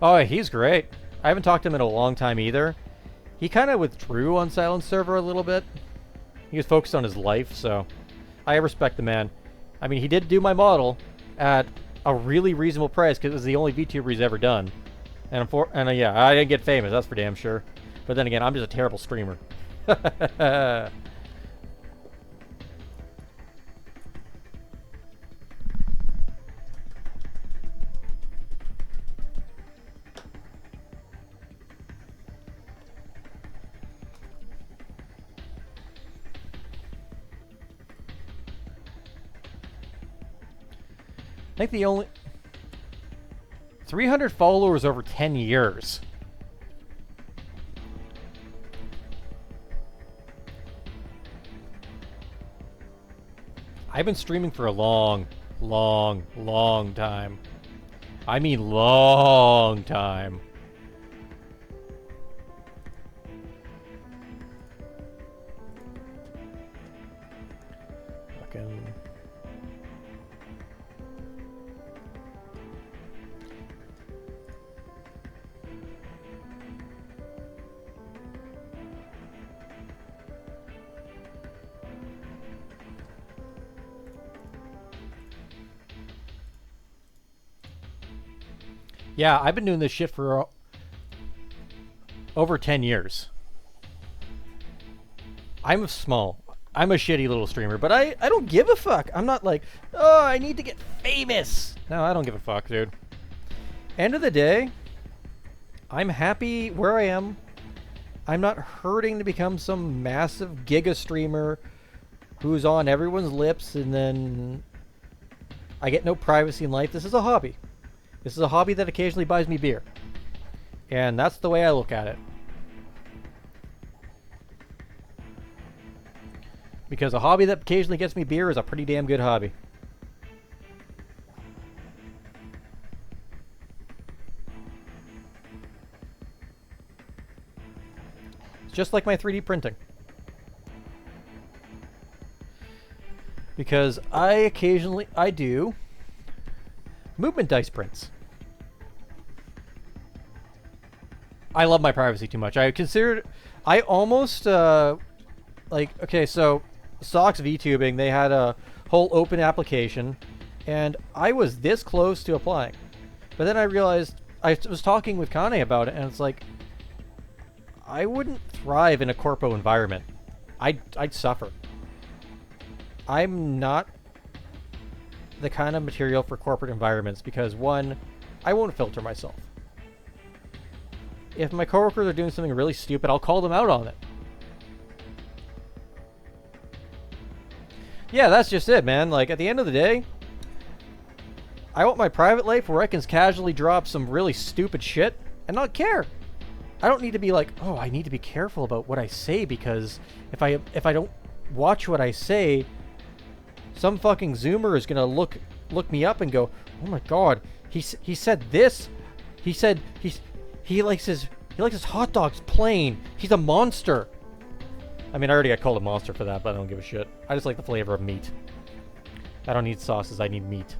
Oh, he's great. I haven't talked to him in a long time either. He kind of withdrew on Silent Server a little bit. He was focused on his life, so I respect the man. I mean, he did do my model at a really reasonable price because it was the only VTuber he's ever done. And yeah, I didn't get famous, that's for damn sure. But then again, I'm just a terrible streamer. I think the only 300 followers over 10 years. I've been streaming for a long time. I mean long time. Fucking... Yeah, I've been doing this shit for over 10 years. I'm small. I'm a shitty little streamer, but I don't give a fuck. I'm not like, oh, I need to get famous. No, I don't give a fuck, dude. End of the day, I'm happy where I am. I'm not hurting to become some massive giga streamer who's on everyone's lips and then I get no privacy in life. This is a hobby. This is a hobby that occasionally buys me beer. And that's the way I look at it. Because a hobby that occasionally gets me beer is a pretty damn good hobby. It's just like my 3D printing. Because I do movement dice prints. I love my privacy too much. I almost, okay, so Sox VTubing, they had a whole open application, and I was this close to applying. But then I realized, I was talking with Kane about it, and it's like, I wouldn't thrive in a corpo environment. I'd suffer. I'm not the kind of material for corporate environments because, one, I won't filter myself. If my coworkers are doing something really stupid, I'll call them out on it. Yeah, that's just it, man. Like, at the end of the day, I want my private life where I can casually drop some really stupid shit and not care. I don't need to be like, oh, I need to be careful about what I say because if I don't watch what I say, some fucking Zoomer is gonna look me up and go, oh my god, he said this. He said he likes his hot dogs plain. He's a monster. I mean, I already got called a monster for that, but I don't give a shit. I just like the flavor of meat. I don't need sauces. I need meat.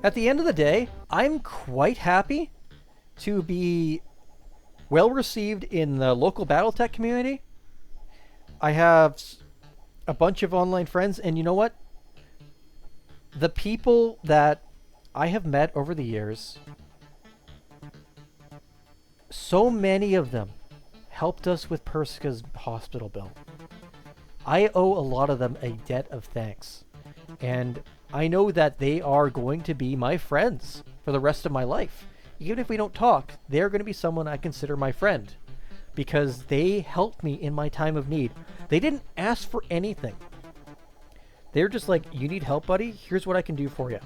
At the end of the day, I'm quite happy to be well received in the local Battletech community. I have a bunch of online friends, and you know what? The people that I have met over the years, so many of them helped us with Persica's hospital bill. I owe a lot of them a debt of thanks. And I know that they are going to be my friends for the rest of my life. Even if we don't talk, they're going to be someone I consider my friend because they helped me in my time of need. They didn't ask for anything. They're just like, you need help, buddy? Here's what I can do for you.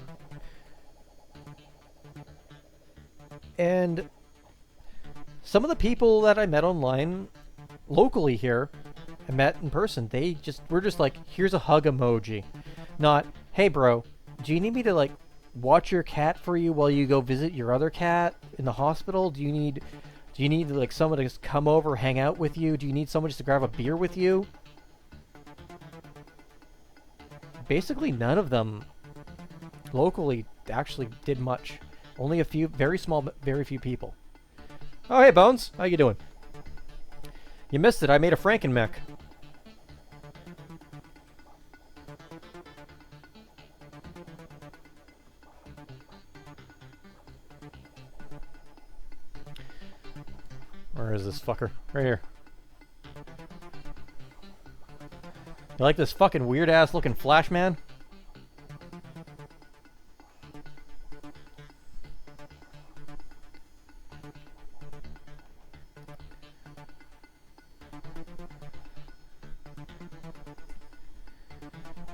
And some of the people that I met online, locally here, I met in person, were just like, here's a hug emoji. Not, hey bro, do you need me to like watch your cat for you while you go visit your other cat in the hospital? Do you need like someone to just come over, hang out with you? Do you need someone just to grab a beer with you? Basically none of them locally actually did much. Only a few, very few people. Oh hey Bones, how you doing? You missed it, I made a Frankenmech. Where is this fucker? Right here. You like this fucking weird ass looking Flash Man?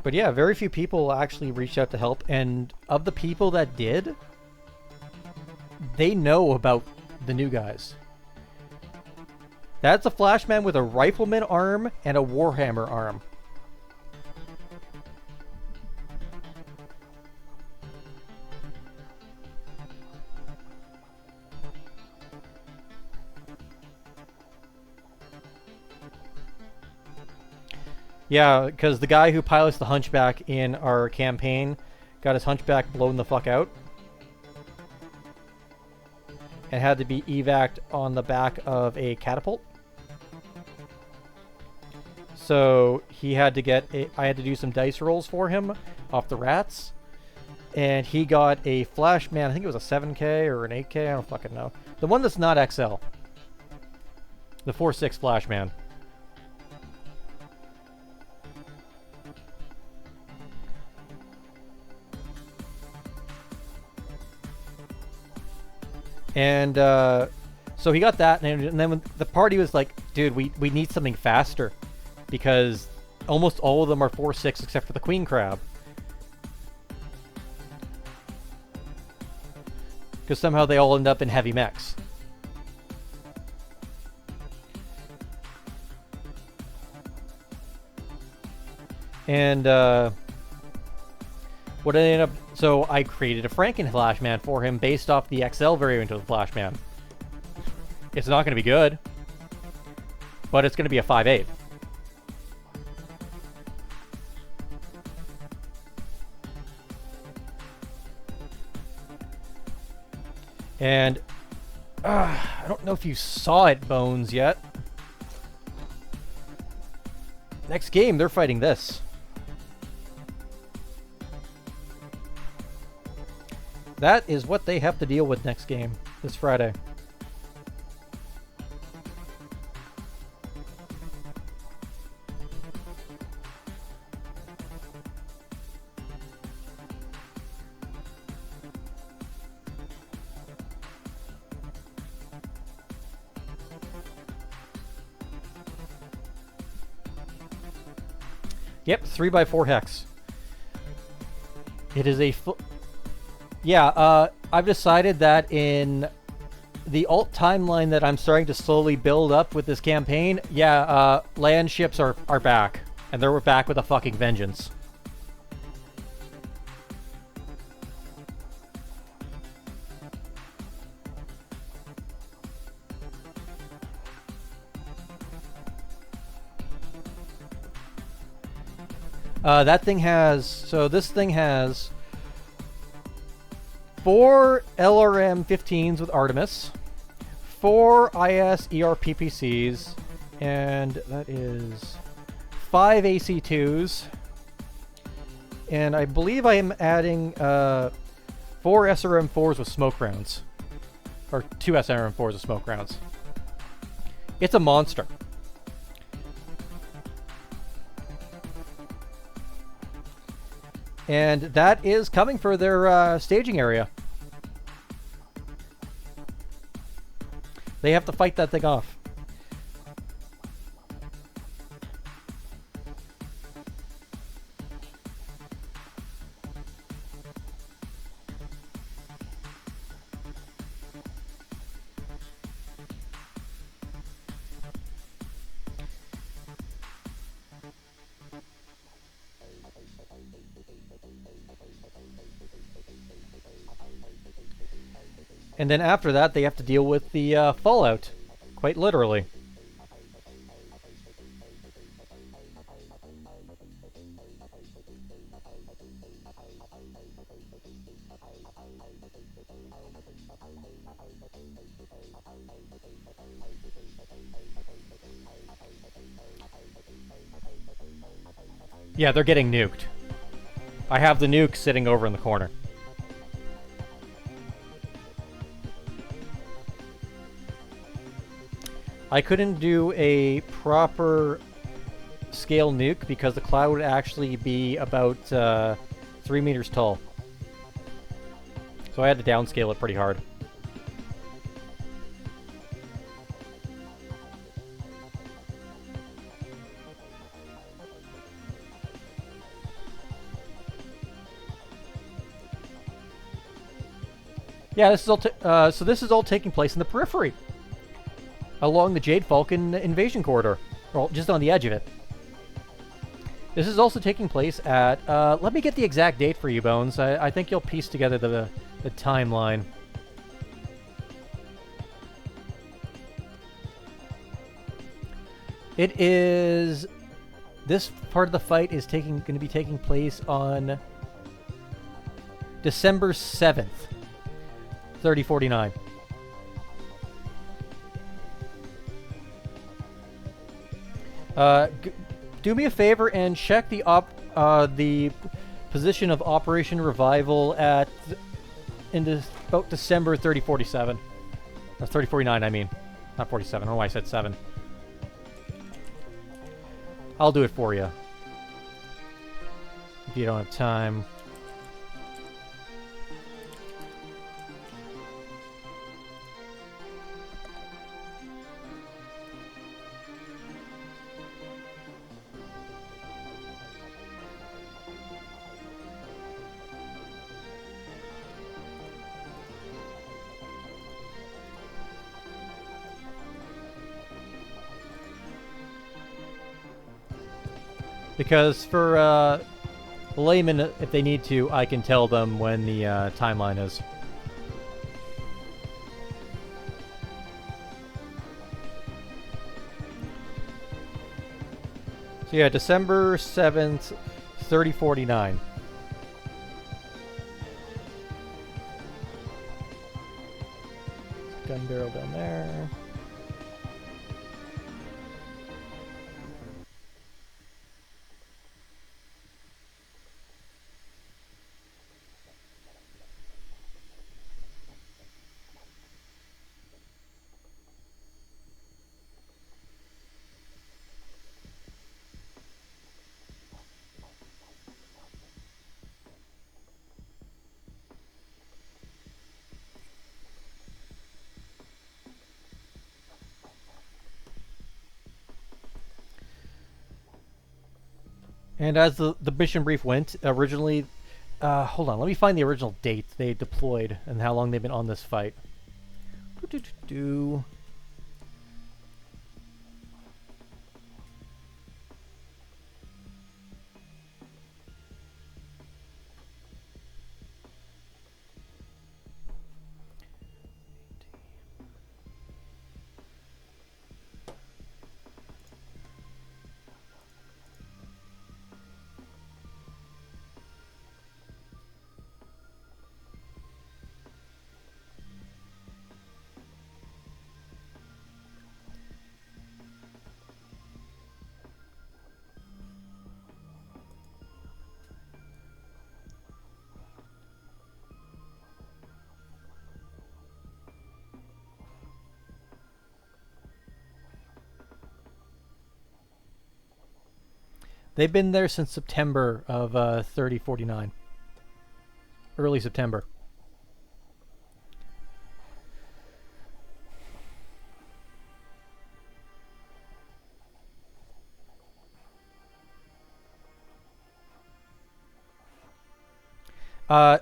But yeah, very few people actually reached out to help, and of the people that did, they know about the new guys. That's a Flashman with a rifleman arm and a Warhammer arm. Yeah, because the guy who pilots the Hunchback in our campaign got his Hunchback blown the fuck out. And had to be evac'd on the back of a catapult. So he had to I had to do some dice rolls for him off the rats. And he got a Flashman, I think it was a 7K or an 8K, I don't fucking know. The one that's not XL. The 4.6 Flashman. And so he got that, and then when the party was like, dude, we need something faster. Because almost all of them are 4.6 except for the Queen Crab. Because somehow they all end up in heavy mechs. And what I ended up... So I created a Franken Flashman for him based off the XL variant of the Flashman. It's not going to be good. But it's going to be a 5.8. And I don't know if you saw it, Bones, yet. Next game, they're fighting this. that is what they have to deal with next game, this Friday. Yep, 3x4 hex. It is a yeah, I've decided that in the alt timeline that I'm starting to slowly build up with this campaign, yeah, land ships are back. And they're back with a fucking vengeance. That thing has... So this thing has 4 LRM-15s with Artemis, 4 IS ERPPCs, and that is 5 AC-2s. And I believe I am adding 4 SRM-4s with smoke rounds. Or 2 SRM-4s with smoke rounds. It's a monster. And that is coming for their staging area. They have to fight that thing off. And then after that, they have to deal with the fallout, quite literally. Yeah, they're getting nuked. I have the nuke sitting over in the corner. I couldn't do a proper scale nuke because the cloud would actually be about 3 meters tall. So I had to downscale it pretty hard. Yeah, this is all so this is all taking place in the periphery, along the Jade Falcon invasion corridor, well, just on the edge of it. This is also taking place at, let me get the exact date for you, Bones. I think you'll piece together the timeline. It is, this part of the fight is going to be taking place on December 7th, 3049. Do me a favor and check the position of Operation Revival at about December 3047. Or 3049, I mean. Not 47. I don't know why I said 7. I'll do it for you. If you don't have time. Because for laymen, if they need to, I can tell them when the timeline is. So yeah, December 7th, 3049. Gun barrel down there. And as the mission brief went, originally... hold on, let me find the original date they deployed and how long they've been on this fight. Do. They've been there since September of 3049. Early September.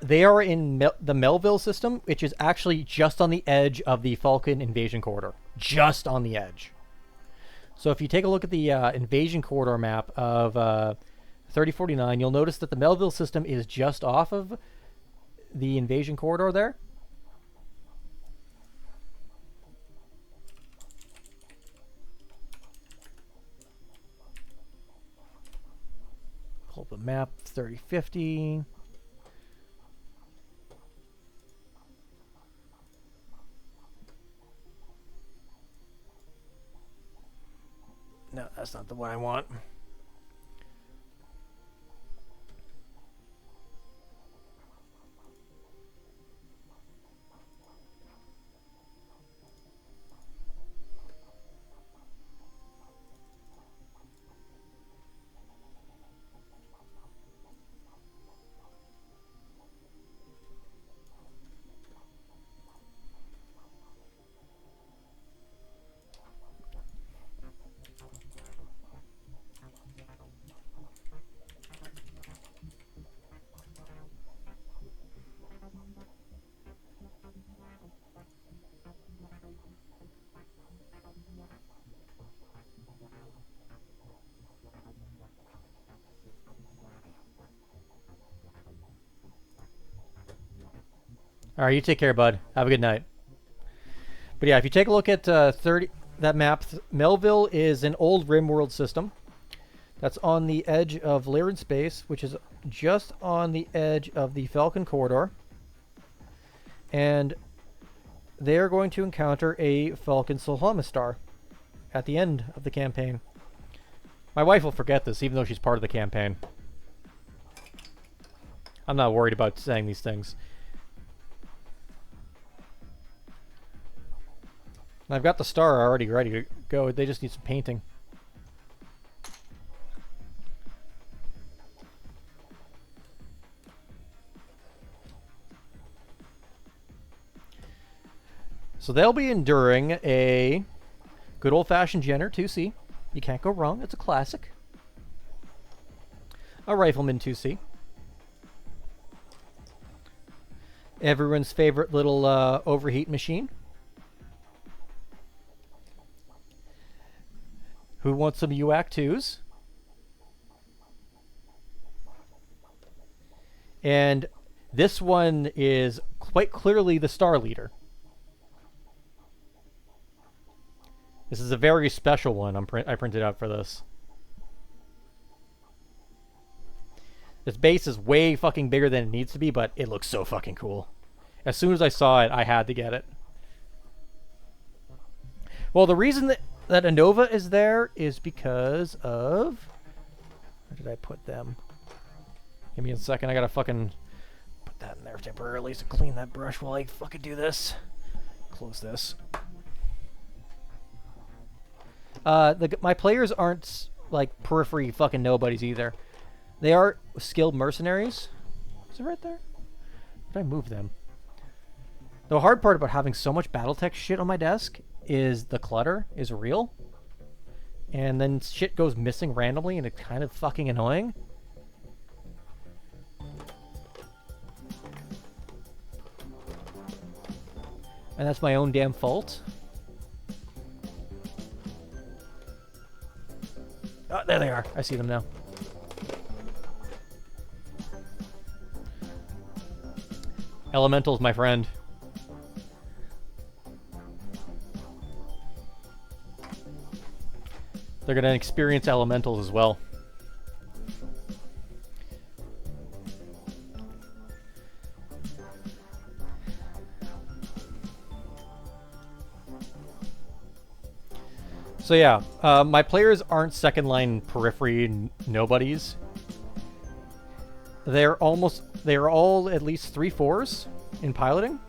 They are in the Melville system, which is actually just on the edge of the Falcon invasion corridor. Just on the edge. So if you take a look at the invasion corridor map of 3049, you'll notice that the Melville system is just off of the invasion corridor there. Pull up the map, 3050. No, that's not the one I want. All right, you take care, bud. Have a good night. But yeah, if you take a look at that map, Melville is an old RimWorld system. That's on the edge of Lyran Space, which is just on the edge of the Falcon Corridor. And they're going to encounter a Falcon Solhamis star at the end of the campaign. My wife will forget this, even though she's part of the campaign. I'm not worried about saying these things. I've got the star already ready to go. They just need some painting. So they'll be enduring a good old-fashioned Jenner 2C. You can't go wrong. It's a classic. A Rifleman 2C. Everyone's favorite little overheat machine. Who wants some UAC 2s? And this one is quite clearly the Star Leader. This is a very special one I printed out for this. This base is way fucking bigger than it needs to be, but it looks so fucking cool. As soon as I saw it, I had to get it. Well, the reason that Anova is there is because of... Where did I put them? Give me a second, I gotta fucking put that in there temporarily to clean that brush while I fucking do this. Close this. My players aren't, like, periphery fucking nobodies either. They are skilled mercenaries. Is it right there? Did I move them? The hard part about having so much Battletech shit on my desk is the clutter is real. And then shit goes missing randomly and it's kind of fucking annoying. And that's my own damn fault. Oh, there they are. I see them now. Elementals, my friend. They're going to experience elementals as well. So yeah, my players aren't second line periphery nobodies. They're all at least 3/4s in piloting.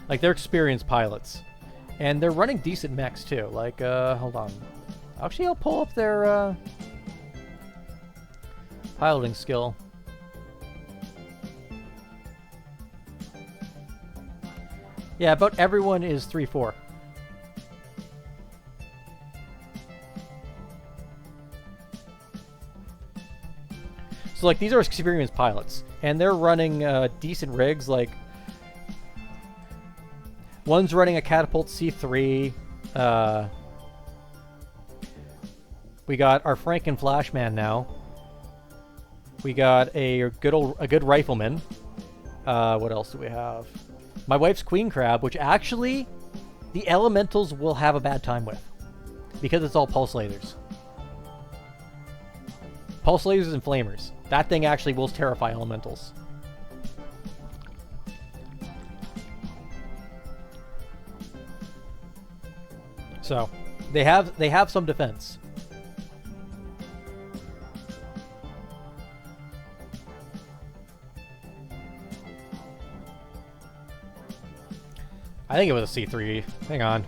Like, they're experienced pilots. And they're running decent mechs too. Like, hold on. Actually, I'll pull up their piloting skill. Yeah, about everyone is 3/4. So, like, these are experienced pilots, and they're running decent rigs. Like, one's running a Catapult C3. We got our Franken Flashman now. We got a good rifleman. What else do we have? My wife's Queen Crab, which actually the elementals will have a bad time with, because it's all pulse lasers. Pulse lasers and flamers. That thing actually will terrify elementals. So, they have some defense. I think it was a C3. Hang on.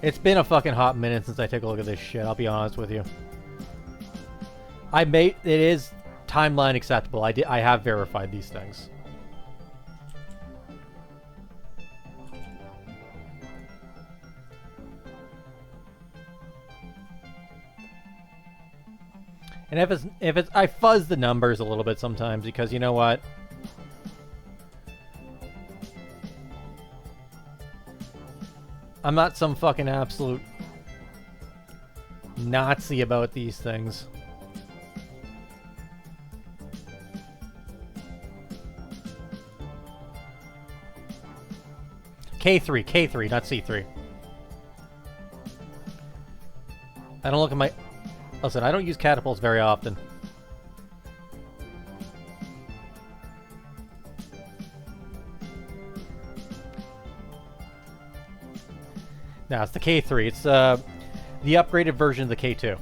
It's been a fucking hot minute since I took a look at this shit, I'll be honest with you. It is timeline acceptable. I have verified these things. And if it's I fuzz the numbers a little bit sometimes, because you know what? I'm not some fucking absolute Nazi about these things. K3, not C3. I don't look at my... Listen, I don't use catapults very often. No, it's the K3. It's the upgraded version of the K2.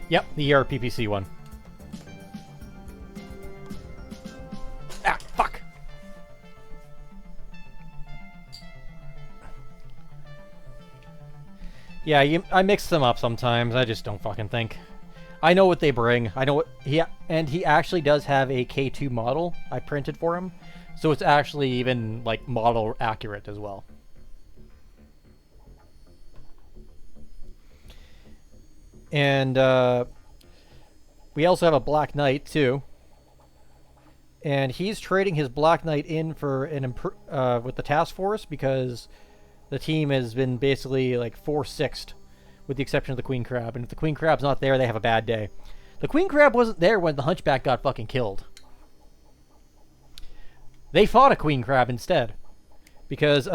Yep, the ERPPC one. Ah, fuck! Yeah, I mix them up sometimes. I just don't fucking think. I know what they bring. I know what he actually does have a K2 model I printed for him, so it's actually even like model accurate as well. And we also have a Black Knight too, and he's trading his Black Knight in for an with the task force, because the team has been basically like 4/6, with the exception of the Queen Crab. And if the Queen Crab's not there, they have a bad day. The Queen Crab wasn't there when the Hunchback got fucking killed. They fought a Queen Crab instead. Because,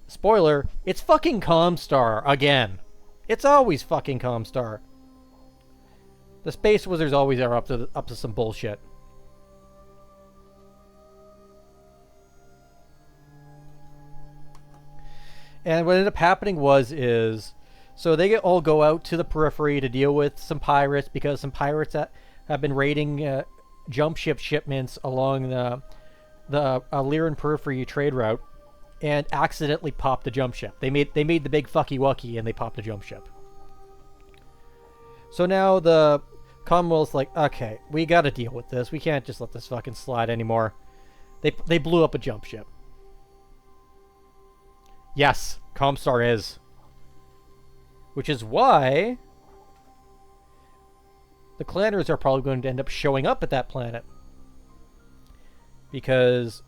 spoiler, it's fucking Comstar again. It's always fucking Comstar. The Space Wizards always are up to some bullshit. And what ended up happening is... So they all go out to the periphery to deal with some pirates, because some pirates that have been raiding jump ship shipments along the Lyran periphery trade route, and accidentally popped the jump ship. They made the big fucky wucky and they popped the jump ship. So now the Commonwealth's like, okay, we got to deal with this. We can't just let this fucking slide anymore. They blew up a jump ship. Yes, Comstar is. Which is why the Clanners are probably going to end up showing up at that planet. Because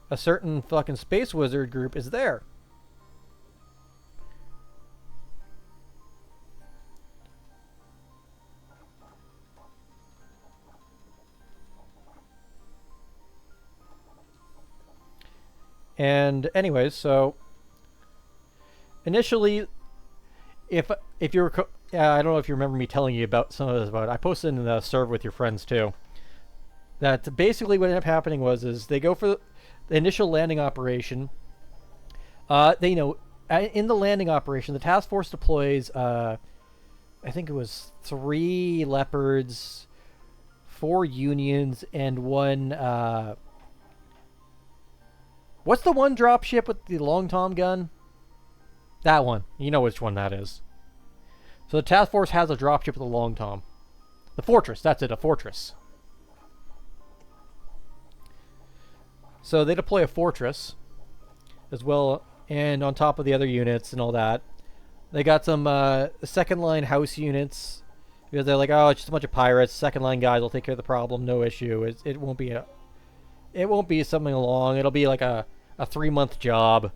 a certain fucking Space Wizard group is there. And anyways, so initially, if you were, I don't know if you remember me telling you about some of this, but I posted in the server with your friends too. That basically what ended up happening is they go for the initial landing operation. In the landing operation, the task force deploys, I think it was 3 Leopards, 4 Unions, and 1. What's the one dropship with the long tom gun? That one. You know which one that is. So the task force has a dropship with a long tom. The Fortress. That's it. A Fortress. So they deploy a Fortress as well, and on top of the other units and all that. They got some second line house units because they're like, oh, it's just a bunch of pirates. Second line guys will take care of the problem. No issue. It won't be a. It won't be something long. It'll be like a 3-month job.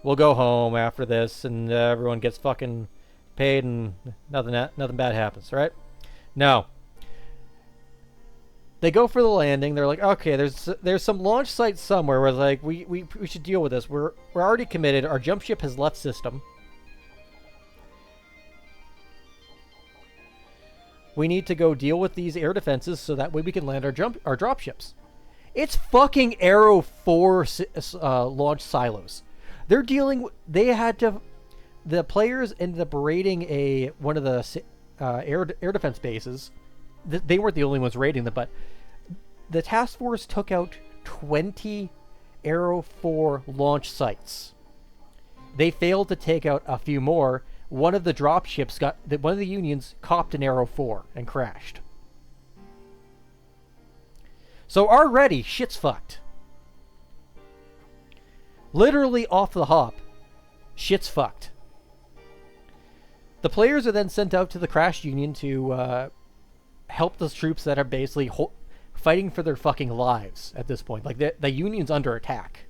We'll go home after this, and everyone gets fucking paid, and nothing bad happens, right? No. They go for the landing. They're like, okay, there's some launch site somewhere where like we should deal with this. We're already committed. Our jump ship has left system. We need to go deal with these air defenses so that way we can land our drop ships. It's fucking Arrow 4 launch silos. They're dealing. The players ended up raiding one of the air defense bases. They weren't the only ones raiding them, but the task force took out 20 Arrow 4 launch sites. They failed to take out a few more. One of the drop ships one of the Unions copped an Arrow 4 and crashed. So already, shit's fucked. Literally off the hop, shit's fucked. The players are then sent out to the crashed Union to help those troops that are basically fighting for their fucking lives at this point. Like, the Union's under attack.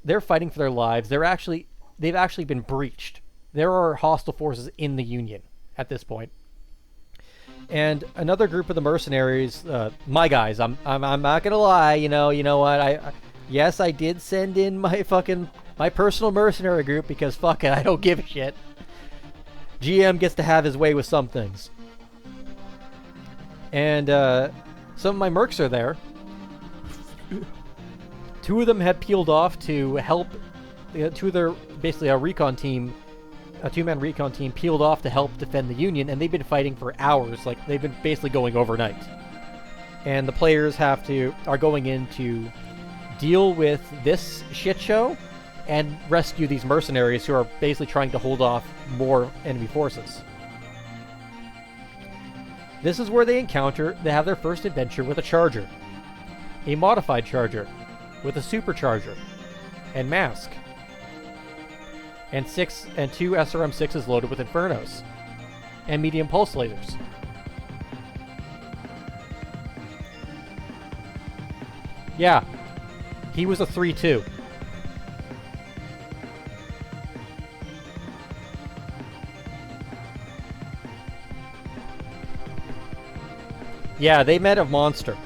They're fighting for their lives. They've actually been breached. There are hostile forces in the Union at this point. And another group of the mercenaries, my guys, I'm not gonna lie, you know what, yes, I did send in my personal mercenary group because fuck it, I don't give a shit. GM gets to have his way with some things. And some of my mercs are there. 2 of them had peeled off to help, 2 of their, basically a recon team, a 2-man recon team peeled off to help defend the Union, and they've been fighting for hours. Like, they've been basically going overnight. And the players are going in to deal with this shit show and rescue these mercenaries who are basically trying to hold off more enemy forces. This is where they have their first adventure with a Charger. A modified Charger with a supercharger and mask. And 2 SRM-6s loaded with Infernos. And medium pulse lasers. Yeah. He was a 3-2. Yeah, they met a monster.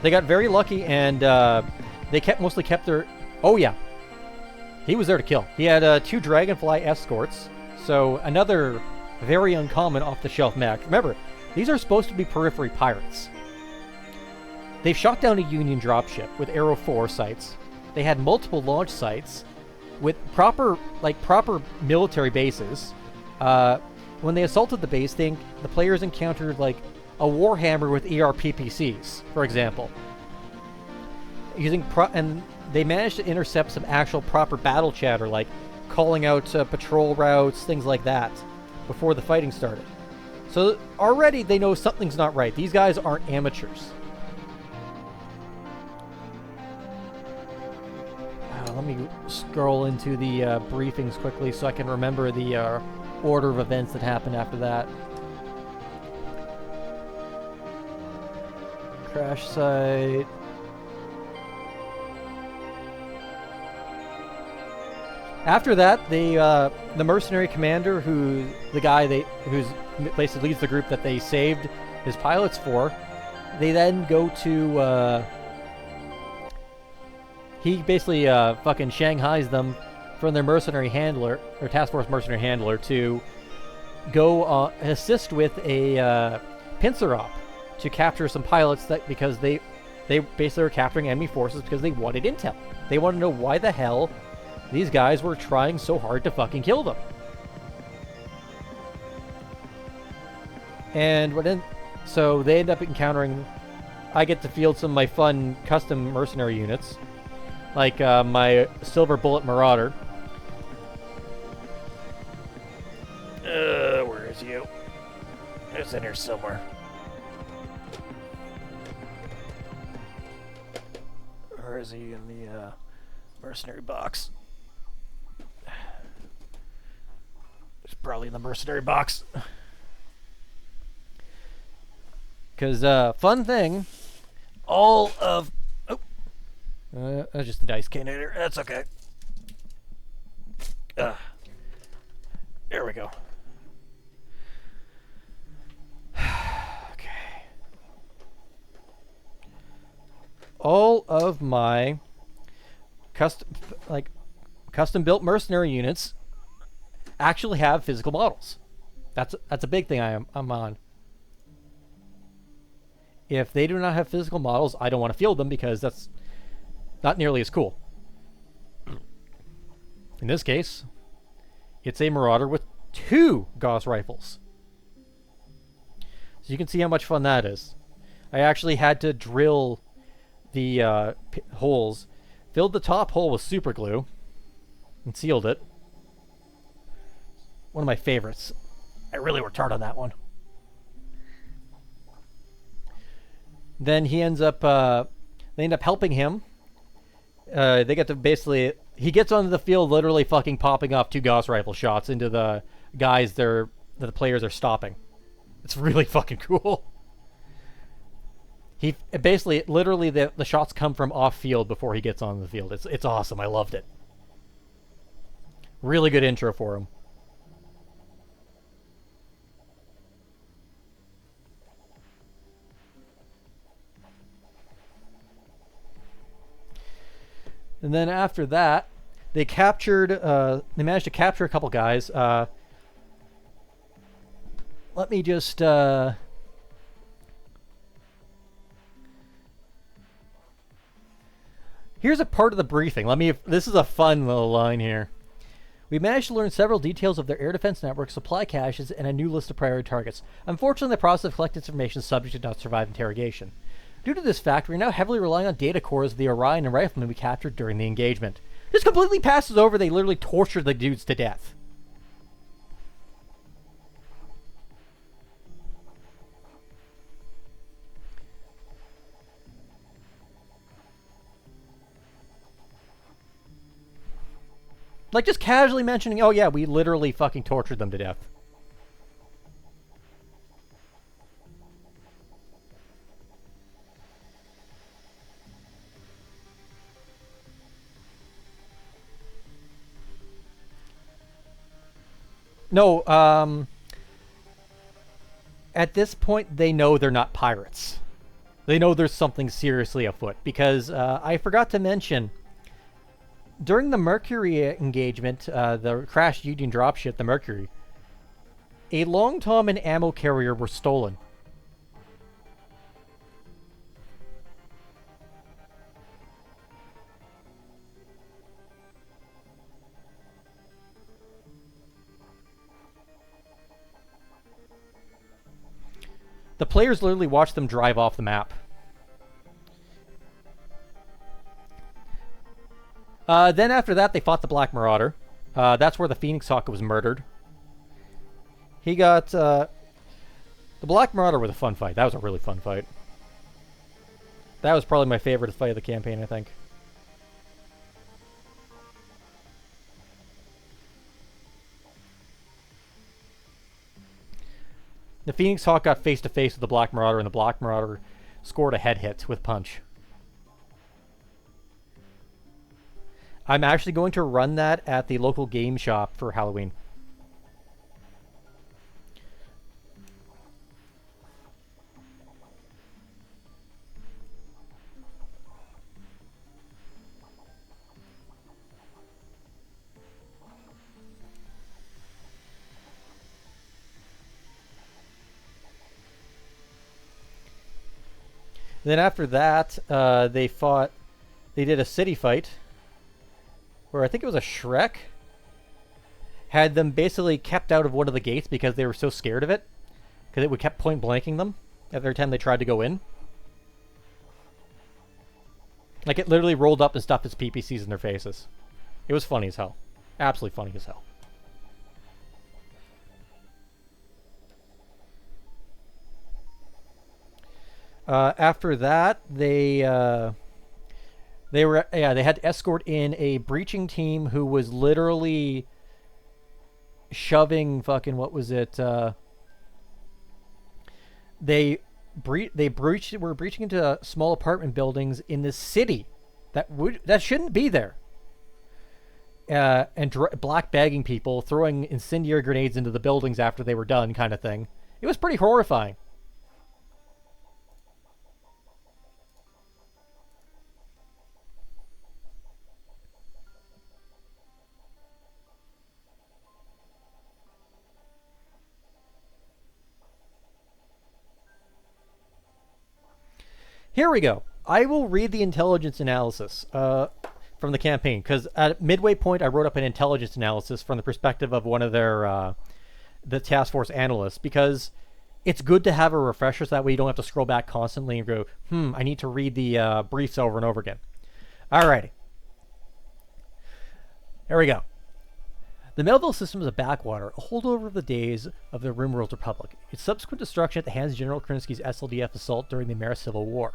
They got very lucky, and they mostly kept their... Oh, yeah. He was there to kill. He had 2 Dragonfly escorts, so another very uncommon off-the-shelf mech. Remember, these are supposed to be periphery pirates. They've shot down a Union dropship with Arrow 4 sites. They had multiple launch sites with proper military bases. When they assaulted the base, the players encountered, like, a Warhammer with ERPPCs, for example. And they managed to intercept some actual proper battle chatter, like calling out patrol routes, things like that, before the fighting started. So already they know something's not right. These guys aren't amateurs. Let me scroll into the briefings quickly so I can remember the order of events that happened after that. Crash site. After that, the mercenary commander, who's basically leads the group that they saved his pilots for, they then go to. He basically fucking shanghais them from their mercenary handler, or task force mercenary handler, to go assist with a pincer op to capture some pilots because they basically were capturing enemy forces because they wanted intel. They wanted to know why the hell these guys were trying so hard to fucking kill them. And so they end up encountering. I get to field some of my fun custom mercenary units, like my Silver Bullet Marauder. Where is you? It's in here somewhere. Or is he in the mercenary box? It's probably in the mercenary box. Because, fun thing, all of... that's just the dice cannoner. That's okay. There we go. Okay. All of my custom-built mercenary units actually have physical models. That's a big thing I'm on. If they do not have physical models, I don't want to field them because that's not nearly as cool. In this case, it's a Marauder with 2 Gauss rifles. So you can see how much fun that is. I actually had to drill the holes, filled the top hole with super glue, and sealed it. One of my favorites. I really worked hard on that one. Then he ends up, they end up helping him. They get to basically, he gets onto the field literally fucking popping off 2 Gauss rifle shots into the guys that the players are stopping. It's really fucking cool. He basically, literally the shots come from off field before he gets on the field. It's awesome. I loved it. Really good intro for him. And then after that, they managed to capture a couple guys. Let me just, here's a part of the briefing. This is a fun little line here. We managed to learn several details of their air defense network, supply caches, and a new list of priority targets. Unfortunately, the process of collecting information is subject to not survive interrogation. Due to this fact, we are now heavily relying on data cores of the Orion and Riflemen we captured during the engagement. This completely passes over they literally tortured the dudes to death. Like, just casually mentioning, oh yeah, we literally fucking tortured them to death. No, at this point, they know they're not pirates. They know there's something seriously afoot, because I forgot to mention, during the Mercury engagement, the crashed Union dropship, the Mercury, a Long Tom and ammo carrier were stolen. The players literally watched them drive off the map. Then after that, they fought the Black Marauder. That's where the Phoenix Hawk was murdered. He got... The Black Marauder was a fun fight. That was a really fun fight. That was probably my favorite fight of the campaign, I think. The Phoenix Hawk got face-to-face with the Black Marauder, and the Black Marauder scored a head hit with punch. I'm actually going to run that at the local game shop for Halloween. Then after that, they did a city fight, where I think it was a Shrek, had them basically kept out of one of the gates because they were so scared of it, because it would kept point blanking them every time they tried to go in. Like, it literally rolled up and stuffed its PPCs in their faces. It was funny as hell. Absolutely funny as hell. After that, they had to escort in a breaching team who was literally shoving fucking, what was it? They were breaching into small apartment buildings in this city that shouldn't be there. And black bagging people, throwing incendiary grenades into the buildings after they were done, kind of thing. It was pretty horrifying. Here we go. I will read the intelligence analysis from the campaign, because at midway point I wrote up an intelligence analysis from the perspective of one of their the task force analysts, because it's good to have a refresher so that way you don't have to scroll back constantly and go, I need to read the briefs over and over again. Alrighty. Here we go. The Melville system is a backwater, a holdover of the days of the Rimworld Republic. Its subsequent destruction at the hands of General Kerensky's SLDF assault during the American Civil War.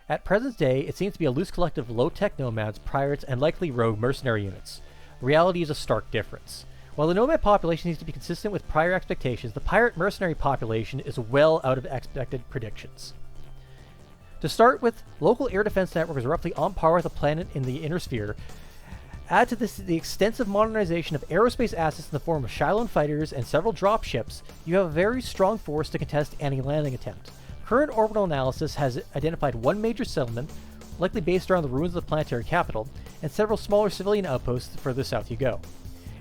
At present day, it seems to be a loose collective of low-tech nomads, pirates, and likely rogue mercenary units. The reality is a stark difference. While the nomad population needs to be consistent with prior expectations, the pirate mercenary population is well out of expected predictions. To start with, local air defense network is roughly on par with a planet in the inner sphere. Add to this the extensive modernization of aerospace assets in the form of Shylon fighters and several dropships, you have a very strong force to contest any landing attempt. Current orbital analysis has identified one major settlement, likely based around the ruins of the planetary capital, and several smaller civilian outposts the further south you go.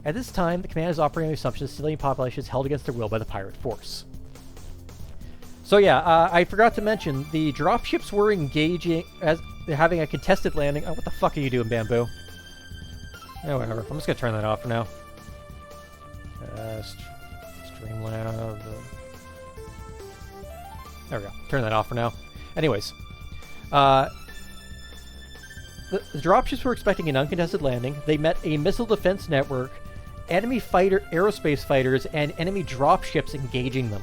At this time, the command is operating on the assumption that the civilian population is held against their will by the pirate force. So yeah, I forgot to mention, the dropships were engaging, as they're having a contested landing. Oh, what the fuck are you doing, Bamboo? Yeah, whatever. I'm just gonna turn that off for now. Streamlab. There we go. Turn that off for now. Anyways, the dropships were expecting an uncontested landing. They met a missile defense network, enemy aerospace fighters, and enemy dropships engaging them.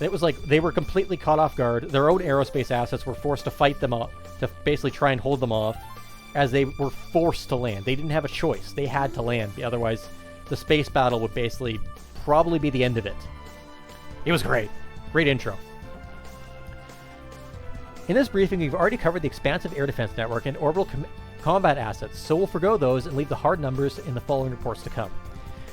It was like they were completely caught off guard. Their own aerospace assets were forced to fight them off, to basically try and hold them off, as they were forced to land. They didn't have a choice. They had to land. Otherwise, the space battle would basically probably be the end of it. It was great. Great intro. In this briefing, we've already covered the expansive air defense network and orbital combat assets, so we'll forgo those and leave the hard numbers in the following reports to come.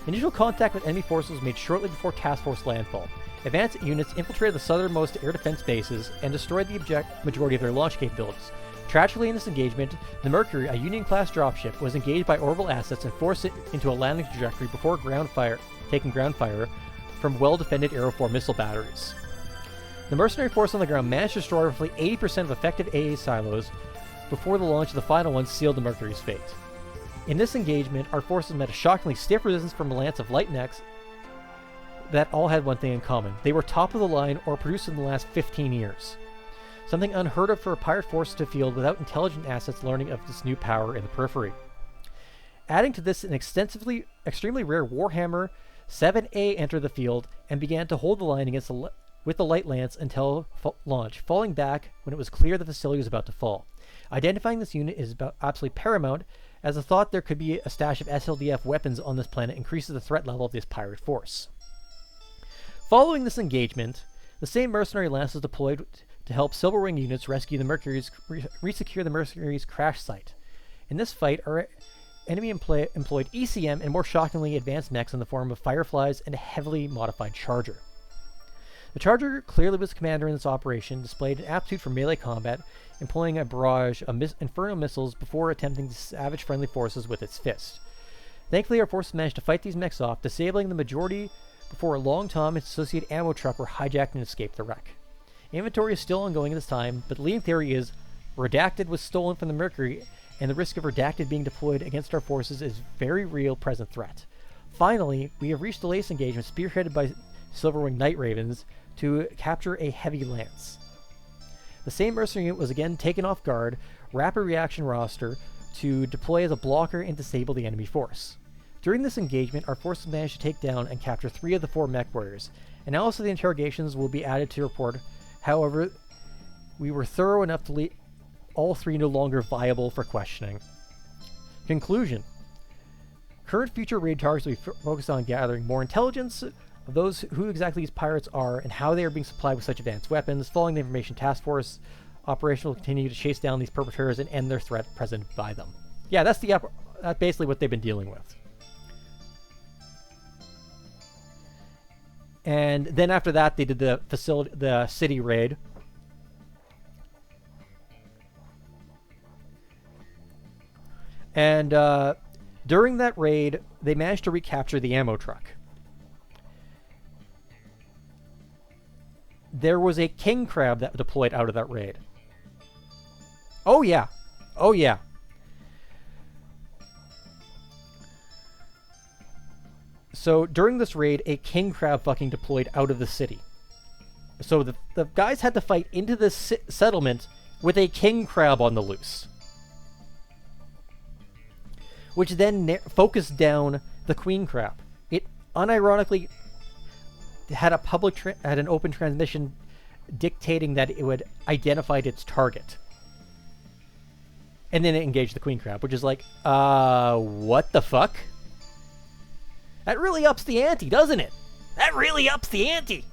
Initial contact with enemy forces was made shortly before task force landfall. Advanced units infiltrated the southernmost air defense bases and destroyed the majority of their launch capabilities. Tragically, in this engagement, the Mercury, a Union-class dropship, was engaged by orbital assets and forced it into a landing trajectory before taking ground fire from well-defended Aero 4 missile batteries. The mercenary force on the ground managed to destroy roughly 80% of effective AA silos before the launch of the final one sealed the Mercury's fate. In this engagement, our forces met a shockingly stiff resistance from a lance of light necks that all had one thing in common. They were top of the line or produced in the last 15 years. Something unheard of for a pirate force to field without intelligent assets learning of this new power in the periphery. Adding to this an extremely rare Warhammer 7A entered the field and began to hold the line against with the light lance until launch, falling back when it was clear the facility was about to fall. Identifying this unit is absolutely paramount, as the thought there could be a stash of SLDF weapons on this planet increases the threat level of this pirate force. Following this engagement, the same mercenary lance was deployed to help Silverwing units rescue the Mercury's, resecure the Mercury's crash site. In this fight, our enemy employed ECM and more shockingly advanced mechs in the form of Fireflies and a heavily modified Charger. The Charger clearly was the commander in this operation, displayed an aptitude for melee combat, employing a barrage of Inferno missiles before attempting to savage friendly forces with its fist. Thankfully, our forces managed to fight these mechs off, disabling the majority before a long Tom and its associated ammo truck were hijacked and escaped the wreck. Inventory is still ongoing at this time, but the leading theory is Redacted was stolen from the Mercury, and the risk of Redacted being deployed against our forces is very real present threat. Finally, we have reached the latest engagement spearheaded by Silverwing Night Ravens to capture a heavy lance. The same mercenary unit was again taken off guard, rapid reaction roster, to deploy as a blocker and disable the enemy force. During this engagement, our forces managed to take down and capture 3 of the 4 mech warriors. Analysis of the interrogations will be added to the report. However, we were thorough enough to leave all 3 no longer viable for questioning. Conclusion. Current future raid targets will be focused on gathering more intelligence of those who exactly these pirates are and how they are being supplied with such advanced weapons. Following the information task force operation will continue to chase down these perpetrators and end their threat presented by them. Yeah, that's basically what they've been dealing with. And then after that, they did the city raid. And during that raid, they managed to recapture the ammo truck. There was a king crab that deployed out of that raid. Oh yeah. Oh yeah. So during this raid, a king crab fucking deployed out of the city. So the guys had to fight into this settlement with a king crab on the loose, which then focused down the queen crab. It unironically had an open transmission dictating that it would identify its target. And then it engaged the queen crab, which is like, what the fuck? That really ups the ante, doesn't it? That really ups the ante!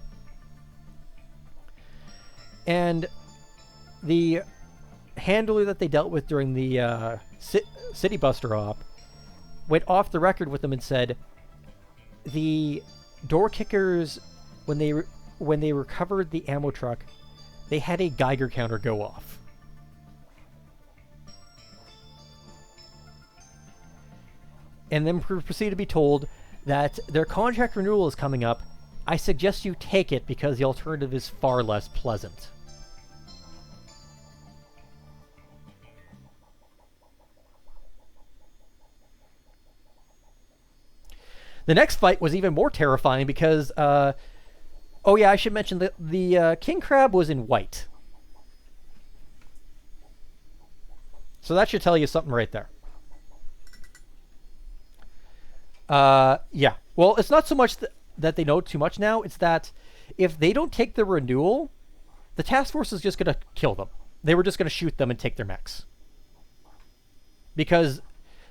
And the handler that they dealt with during the City Buster op went off the record with them and said the door kickers, when they recovered the ammo truck, they had a Geiger counter go off. And then proceeded to be told that their contract renewal is coming up. I suggest you take it because the alternative is far less pleasant. The next fight was even more terrifying because, oh yeah, I should mention that the king crab was in white. So that should tell you something right there. Yeah. Well, it's not so much that they know too much now. It's that if they don't take the renewal, the task force is just going to kill them. They were just going to shoot them and take their mechs. Because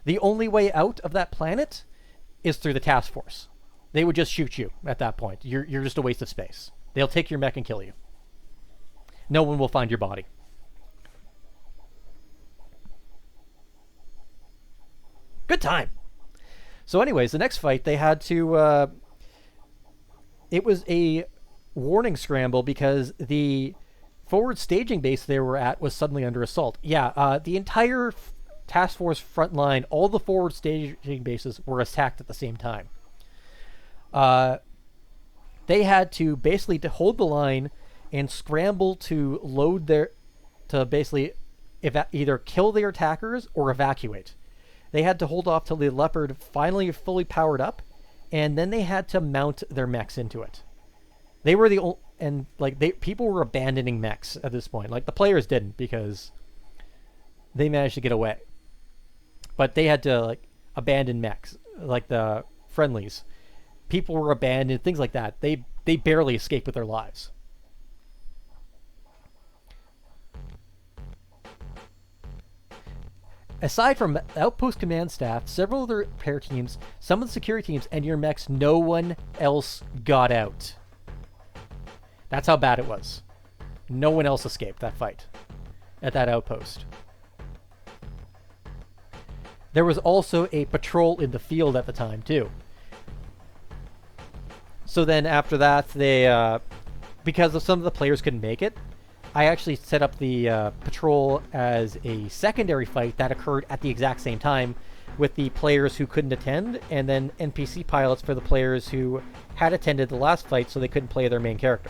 the only way out of that planet is through the task force. They would just shoot you at that point. You're just a waste of space. They'll take your mech and kill you. No one will find your body. Good time. So anyways, the next fight, they had to... it was a warning scramble because the forward staging base they were at was suddenly under assault. Yeah, the entire task force front line, all the forward staging bases were attacked at the same time. They had to basically to hold the line and scramble to load to basically either kill their attackers or evacuate. They had to hold off till the Leopard finally fully powered up, and then they had to mount their mechs into it. They were the only, and like people were abandoning mechs at this point. Like the players didn't because they managed to get away, but they had to like abandon mechs, like the friendlies, people were abandoned, things like that. They barely escaped with their lives. Aside from Outpost command staff, several of the repair teams, some of the security teams, and your mechs, no one else got out. That's how bad it was. No one else escaped that fight at that outpost. There was also a patrol in the field at the time, too. So then after that, they, because of some of the players couldn't make it, I actually set up the patrol as a secondary fight that occurred at the exact same time with the players who couldn't attend, and then NPC pilots for the players who had attended the last fight so they couldn't play their main character.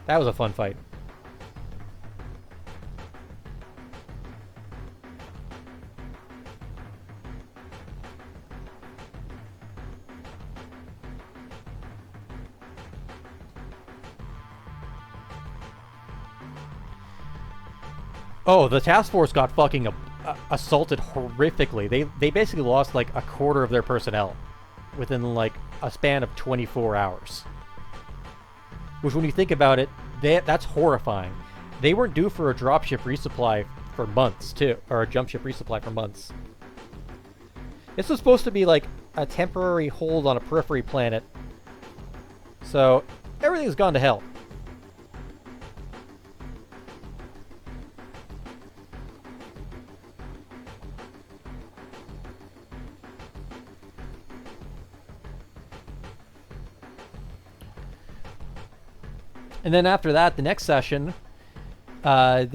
That was a fun fight. Oh, the task force got fucking assaulted horrifically. They basically lost like a quarter of their personnel within like a span of 24 hours. Which, when you think about it, that's horrifying. They weren't due for a dropship resupply for months, too, or a jump ship resupply for months. This was supposed to be like a temporary hold on a periphery planet. So everything's gone to hell. And then after that, the next session, took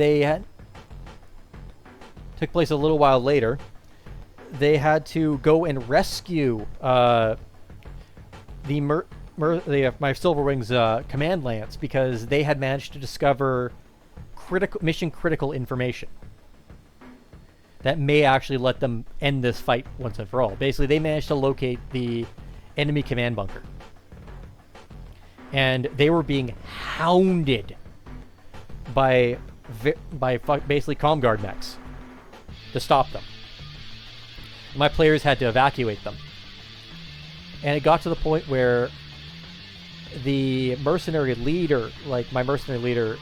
place a little while later. They had to go and rescue my Silverwings command lance because they had managed to discover mission critical information that may actually let them end this fight once and for all. Basically, they managed to locate the enemy command bunker. And they were being hounded by basically Comguard mechs to stop them. My players had to evacuate them. And it got to the point where the mercenary leader, like my mercenary leader,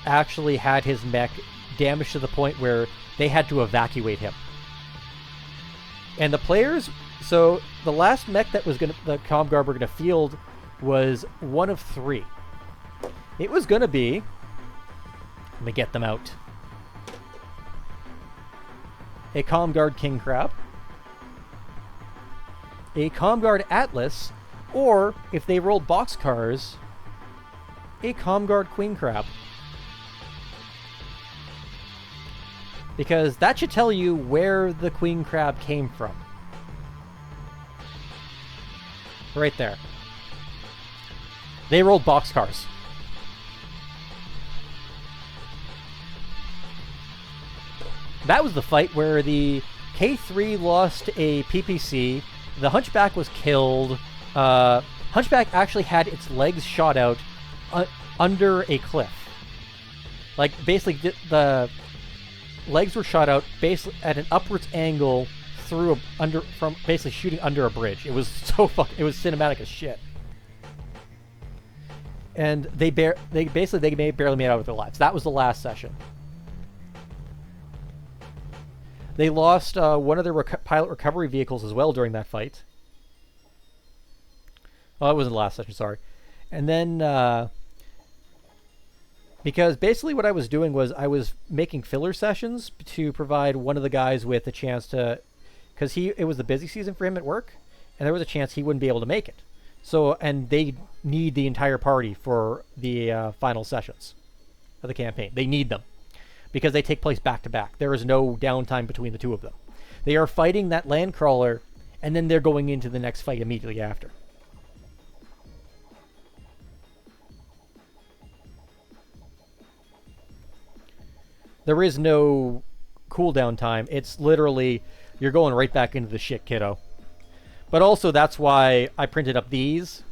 actually had his mech damaged to the point where they had to evacuate him. And the players, so the last mech that was the Comguard were gonna field was one of three. It was gonna be, let me get them out, a Comguard King Crab, a Comguard Atlas, or if they rolled boxcars, a Comguard Queen Crab. Because that should tell you where the Queen Crab came from. Right there. They rolled boxcars. That was the fight where the K3 lost a PPC, the Hunchback was killed, Hunchback actually had its legs shot out under a cliff. Like, basically, the legs were shot out basically at an upwards angle from basically shooting under a bridge. It was so it was cinematic as shit. And they barely made out with their lives. That was the last session. They lost one of their pilot recovery vehicles as well during that fight. Oh, it wasn't the last session, sorry. And then, because basically what I was doing was I was making filler sessions to provide one of the guys with a chance to, because it was the busy season for him at work, and there was a chance he wouldn't be able to make it. So, and they need the entire party for the final sessions of the campaign. They need them because they take place back to back. There is no downtime between the two of them. They are fighting that land crawler, and then they're going into the next fight immediately after. There is no cooldown time. It's literally, you're going right back into the shit, kiddo. But also, that's why I printed up these.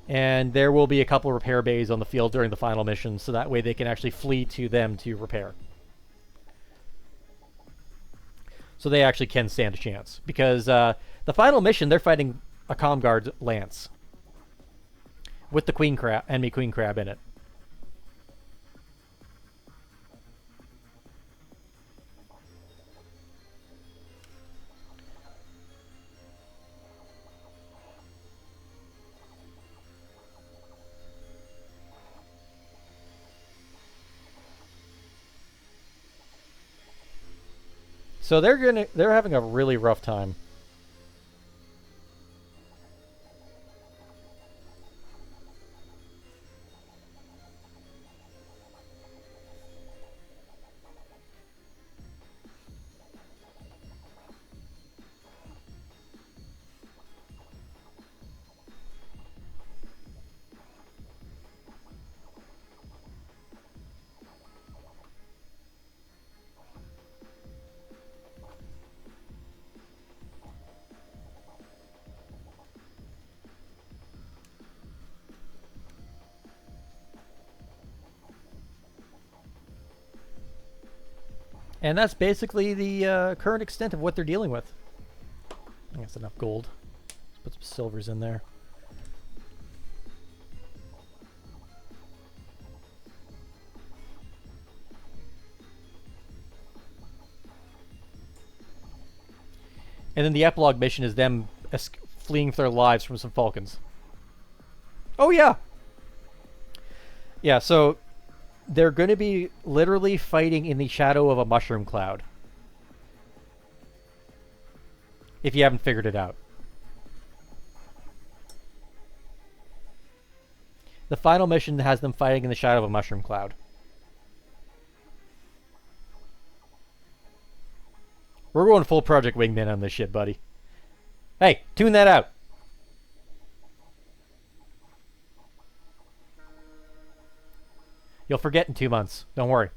And there will be a couple repair bays on the field during the final mission, so that way they can actually flee to them to repair. So they actually can stand a chance. Because the final mission, they're fighting a Comguard Lance. With the Queen Crab, enemy Queen Crab in it. So they're having a really rough time. And that's basically the current extent of what they're dealing with. I think that's enough gold. Let's put some silvers in there. And then the epilogue mission is them fleeing for their lives from some falcons. Oh yeah! Yeah, so they're going to be literally fighting in the shadow of a mushroom cloud. If you haven't figured it out. The final mission has them fighting in the shadow of a mushroom cloud. We're going full Project Wingman on this shit, buddy. Hey, tune that out. You'll forget in 2 months. Don't worry.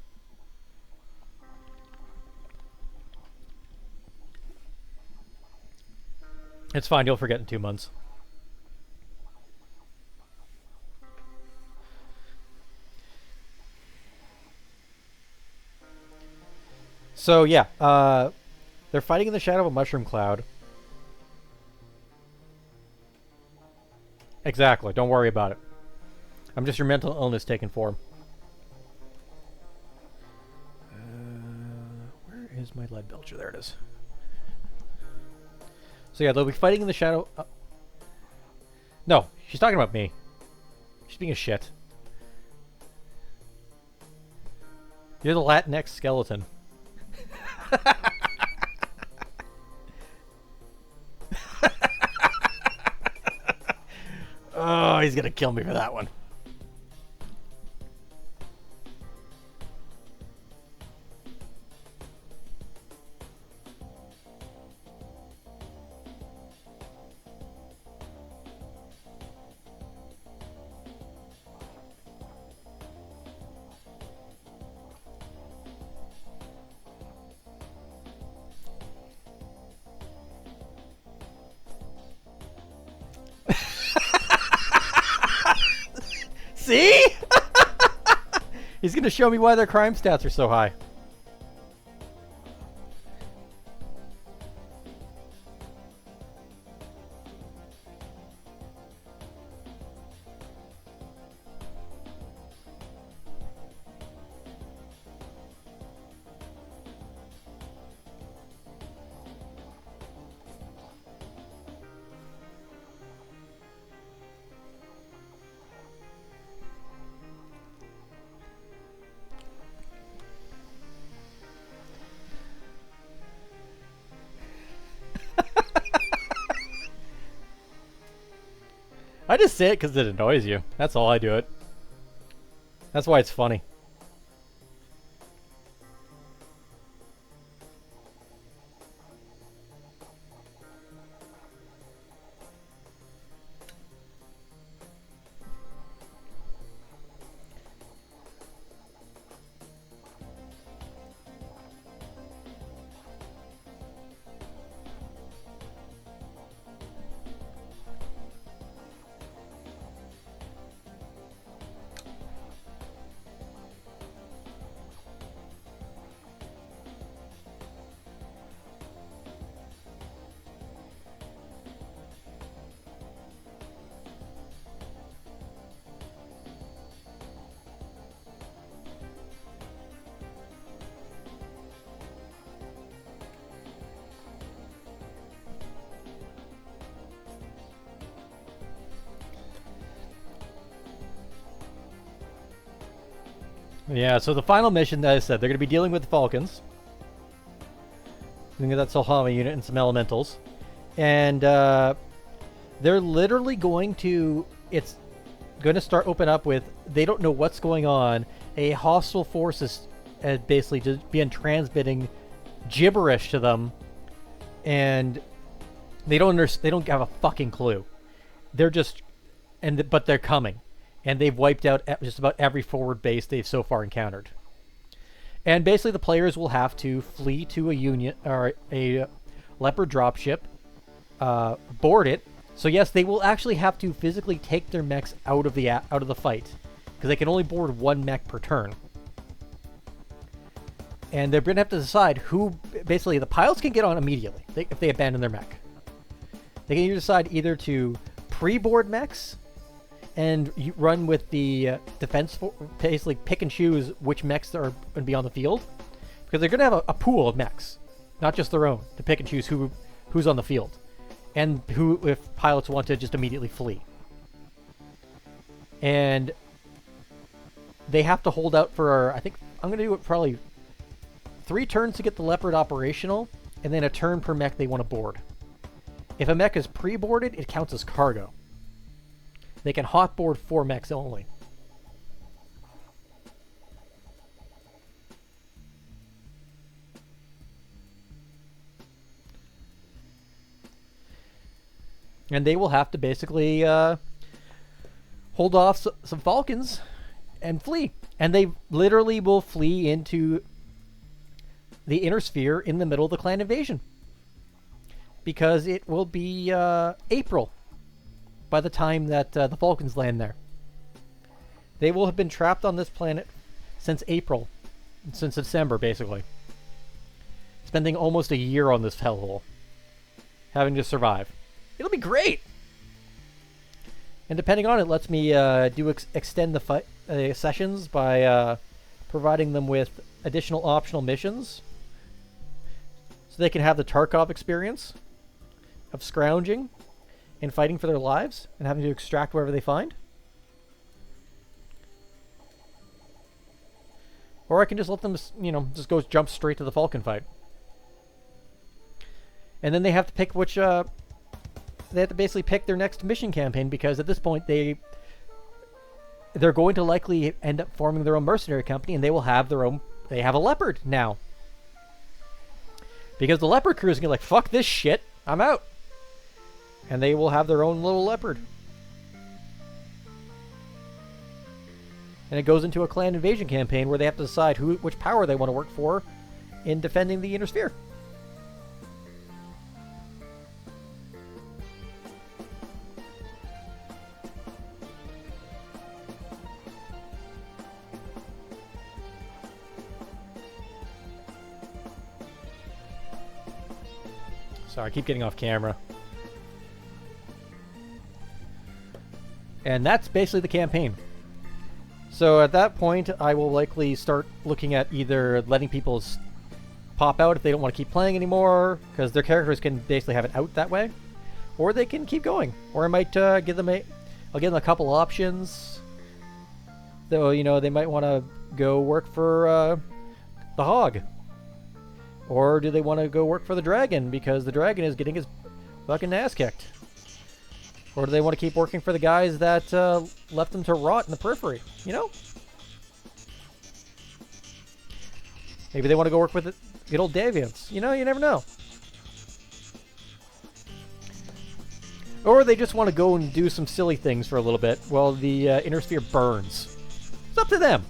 It's fine. You'll forget in 2 months. So, yeah. They're fighting in the shadow of a mushroom cloud. Exactly. Don't worry about it. I'm just your mental illness taking form. Where is my lead belcher? There it is. So yeah, they'll be fighting in the shadow. No, she's talking about me. She's being a shit. You're the Latinx skeleton. Oh, he's gonna kill me for that one. See? He's gonna show me why their crime stats are so high. I just say it because it annoys you. That's all I do it. That's why it's funny. Yeah, so the final mission, that I said, they're going to be dealing with the Falcons. Looking at that Solhama unit and some elementals. And they're literally going to... It's going to start open up with... They don't know what's going on. A hostile force is basically just being transmitting gibberish to them. And they don't they don't have a fucking clue. They're just... But they're coming. And they've wiped out just about every forward base they've so far encountered. And basically the players will have to flee to a Union or a Leopard dropship, board it. So yes, they will actually have to physically take their mechs out of the fight, because they can only board one mech per turn. And they're going to have to decide who. Basically, the pilots can get on immediately if they abandon their mech. They can either decide either to pre-board mechs and you run with the defense, basically pick and choose which mechs are going to be on the field, because they're going to have a pool of mechs, not just their own, to pick and choose who's on the field, and who, if pilots want to just immediately flee. And they have to hold out for, I think I'm going to do it probably 3 turns to get the Leopard operational, and then a turn per mech they want to board. If a mech is pre-boarded, it counts as cargo. They can hotboard 4 mechs only. And they will have to basically hold off some Falcons and flee. And they literally will flee into the inner sphere in the middle of the clan invasion. Because it will be April by the time that the Falcons land there. They will have been trapped on this planet since April. Since December, basically. Spending almost a year on this hellhole. Having to survive. It'll be great! And depending on it, lets me extend the fight sessions by providing them with additional optional missions. So they can have the Tarkov experience of scrounging and fighting for their lives and having to extract wherever they find. Or I can just let them, just go jump straight to the Falcon fight. And then they have to pick which, they have to basically pick their next mission campaign, because at this point they're going to likely end up forming their own mercenary company, and they will have they have a Leopard now. Because the Leopard crew is going to be like, fuck this shit, I'm out. And they will have their own little Leopard. And it goes into a clan invasion campaign where they have to decide which power they want to work for in defending the inner sphere. Sorry, I keep getting off camera. And that's basically the campaign. So at that point, I will likely start looking at either letting people pop out if they don't want to keep playing anymore, because their characters can basically have it out that way, or they can keep going. Or I might give them a couple options. Though, they might want to go work for the Hog. Or do they want to go work for the Dragon, because the Dragon is getting his fucking ass kicked? Or do they want to keep working for the guys that left them to rot in the periphery? Maybe they want to go work with the good old Deviants. You never know. Or they just want to go and do some silly things for a little bit while the inner sphere burns. It's up to them.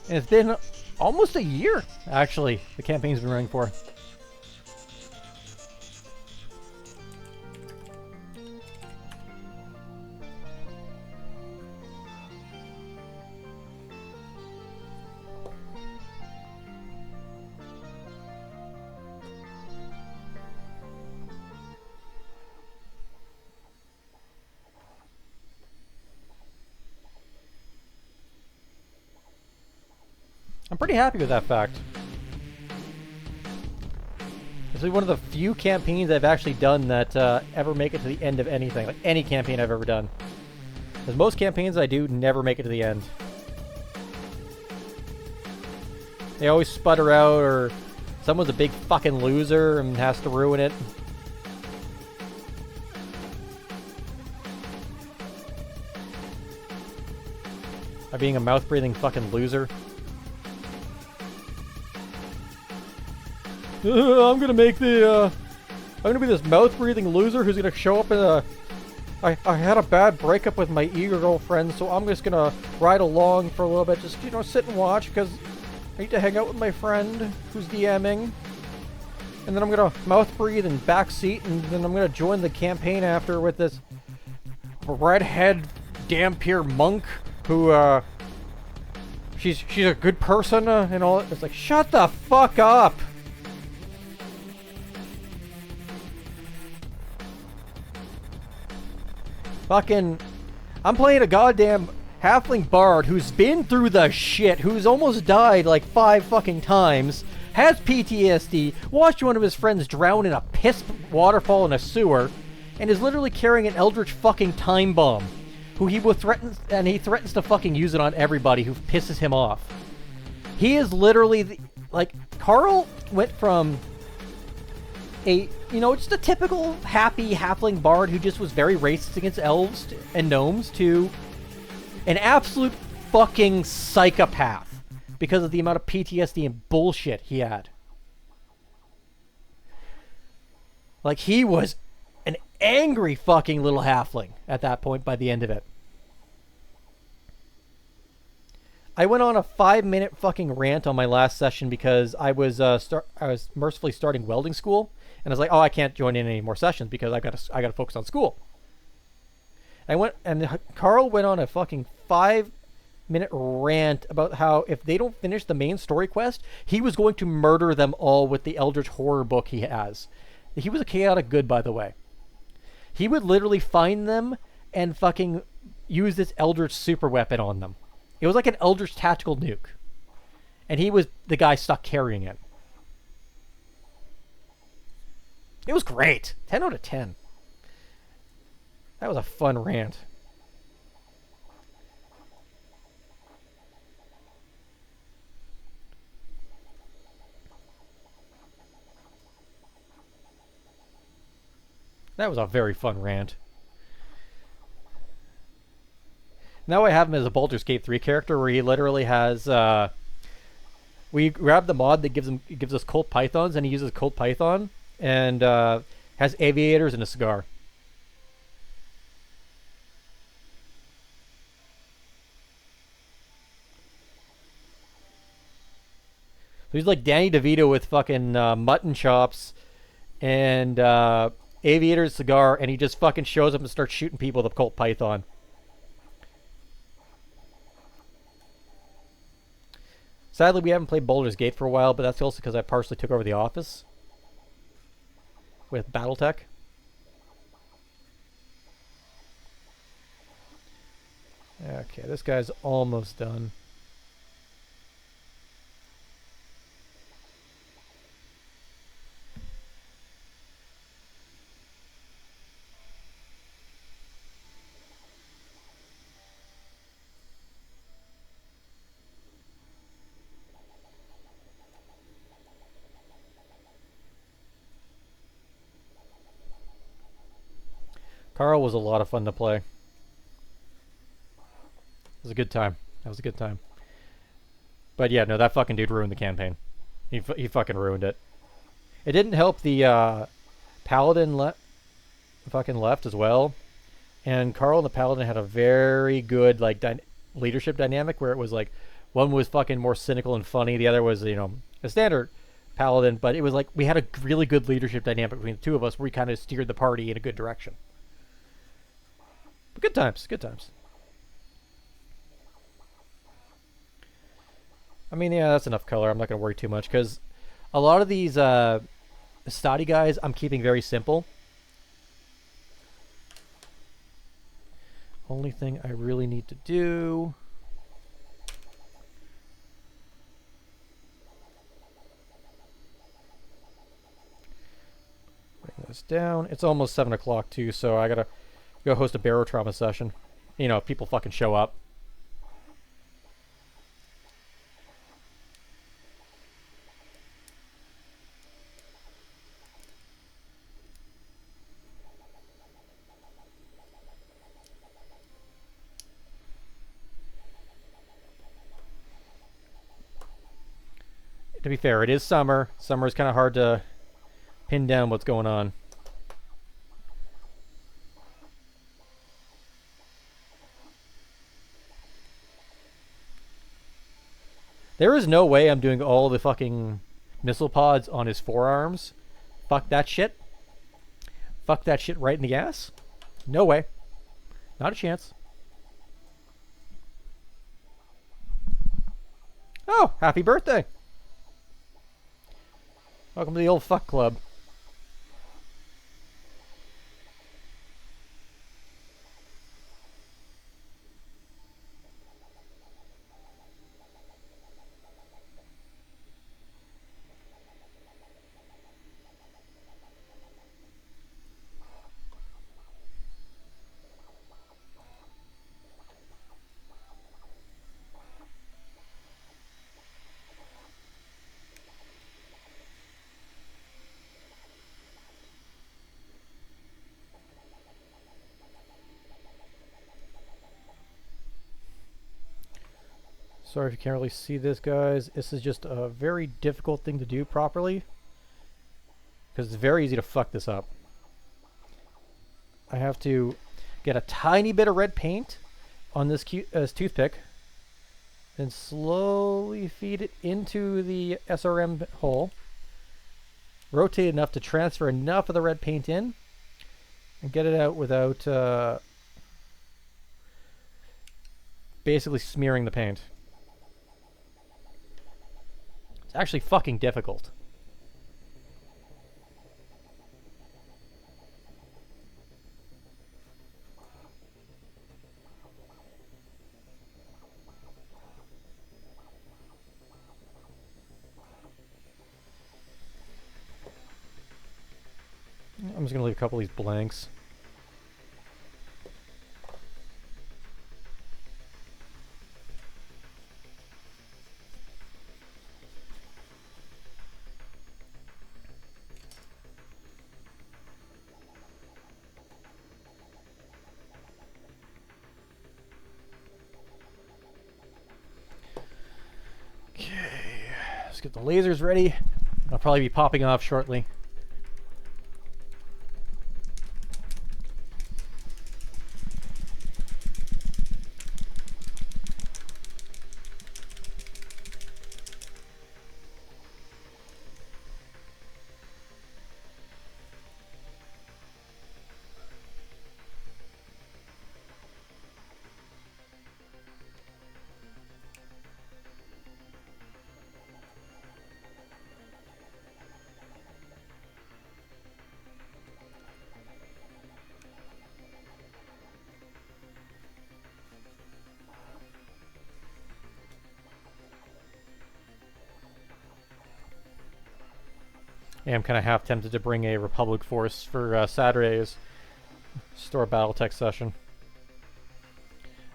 And it's been almost a year, actually, the campaign's been running for. I'm pretty happy with that fact. This is one of the few campaigns I've actually done that ever make it to the end of anything, like any campaign I've ever done. Because most campaigns I do never make it to the end. They always sputter out, or someone's a big fucking loser and has to ruin it. By being a mouth-breathing fucking loser. I'm gonna make the, I'm gonna be this mouth-breathing loser who's gonna show up in a... I had a bad breakup with my girlfriend, so I'm just gonna ride along for a little bit, just, you know, sit and watch, because I need to hang out with my friend who's DMing. And then I'm gonna mouth-breathe and backseat, and then I'm gonna join the campaign after with this redhead Dhampir monk who, she's a good person, and all. It's like, shut the fuck up! Fucking, I'm playing a goddamn halfling bard who's been through the shit, who's almost died like 5 fucking times, has PTSD, watched one of his friends drown in a piss waterfall in a sewer, and is literally carrying an eldritch fucking time bomb, who he will threaten, and he threatens to fucking use it on everybody who pisses him off. He is literally, like, Carl went from a, you know, just a typical happy halfling bard who just was very racist against elves and gnomes to an absolute fucking psychopath because of the amount of PTSD and bullshit he had. Like, he was an angry fucking little halfling at that point by the end of it. I went on a 5-minute fucking rant on my last session because I was mercifully starting welding school. And I was like, oh, I can't join in any more sessions because I gotta focus on school. Carl went on a fucking 5-minute rant about how if they don't finish the main story quest, he was going to murder them all with the Eldritch Horror book he has. He was a chaotic good, by the way. He would literally find them and fucking use this Eldritch super weapon on them. It was like an Eldritch tactical nuke. And he was the guy stuck carrying it. It was great. 10 out of 10. That was a fun rant. That was a very fun rant. Now I have him as a Baldur's Gate 3 character where he literally has... we grab the mod that gives us Colt Pythons, and he uses Colt Python. And has aviators and a cigar. So he's like Danny DeVito with fucking mutton chops and aviators, cigar, and he just fucking shows up and starts shooting people with a Colt Python. Sadly, we haven't played Baldur's Gate for a while, but that's also because I partially took over the office with Battletech. Okay, this guy's almost done. Carl was a lot of fun to play. It was a good time. That was a good time. But yeah, no, that fucking dude ruined the campaign. He fucking ruined it. It didn't help the Paladin fucking left as well. And Carl and the Paladin had a very good like leadership dynamic where it was like, One was fucking more cynical and funny. The other was, you know, a standard paladin. But it was like we had a really good leadership dynamic between the two of us, where we kind of steered the party in a good direction. But good times, good times. I mean, yeah, that's enough color. I'm not going to worry too much, because a lot of these Stati guys I'm keeping very simple. Only thing I really need to do... bring this down. It's almost 7 o'clock too, so I gotta go host a barotrauma session. You know, if people fucking show up. To be fair, it is summer. Summer is kind of hard to pin down what's going on. There is no way I'm doing all the fucking missile pods on his forearms. Fuck that shit. Fuck that shit right in the ass. No way. Not a chance. Oh, happy birthday. Welcome to the old fuck club. Sorry if you can't really see this, guys. This is just a very difficult thing to do properly, because it's very easy to fuck this up. I have to get a tiny bit of red paint on this toothpick, then slowly feed it into the SRM hole, rotate enough to transfer enough of the red paint in, and get it out without basically smearing the paint. Actually fucking difficult. I'm just gonna leave a couple of these blanks. Let's get the lasers ready. I'll probably be popping off shortly. Yeah, I'm kind of half tempted to bring a Republic force for Saturday's Store Battletech session.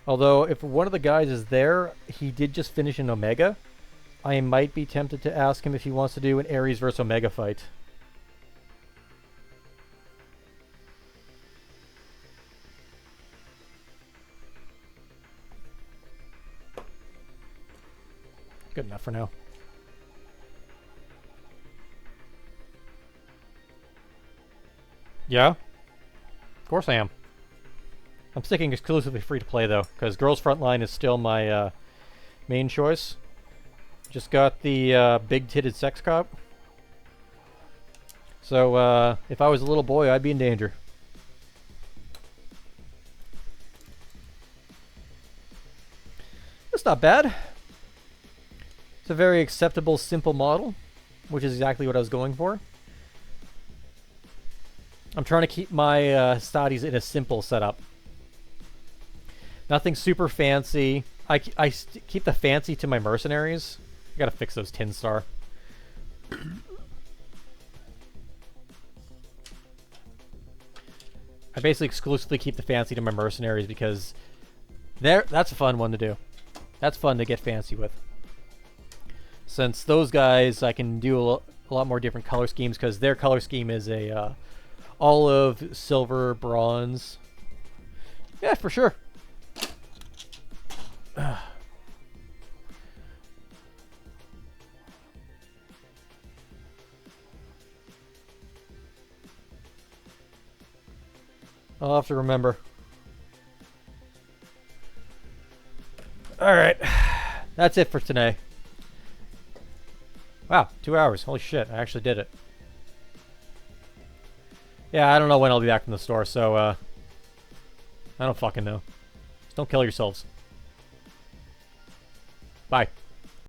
Although, if one of the guys is there, he did just finish an Omega. I might be tempted to ask him if he wants to do an Ares versus Omega fight. Good enough for now. Yeah? Of course I am. I'm sticking exclusively free to play though, because Girls Frontline is still my main choice. Just got the big-titted sex cop. So if I was a little boy, I'd be in danger. That's not bad. It's a very acceptable, simple model, which is exactly what I was going for. I'm trying to keep my Stadies in a simple setup. Nothing super fancy. I keep the fancy to my mercenaries. I gotta fix those Tin Star. I basically exclusively keep the fancy to my mercenaries because that's a fun one to do. That's fun to get fancy with. Since those guys, I can do a lot more different color schemes because their color scheme is a olive, silver, bronze. Yeah, for sure. I'll have to remember. Alright. That's it for today. Wow, 2 hours. Holy shit, I actually did it. Yeah, I don't know when I'll be back from the store, so, I don't fucking know. Just don't kill yourselves. Bye.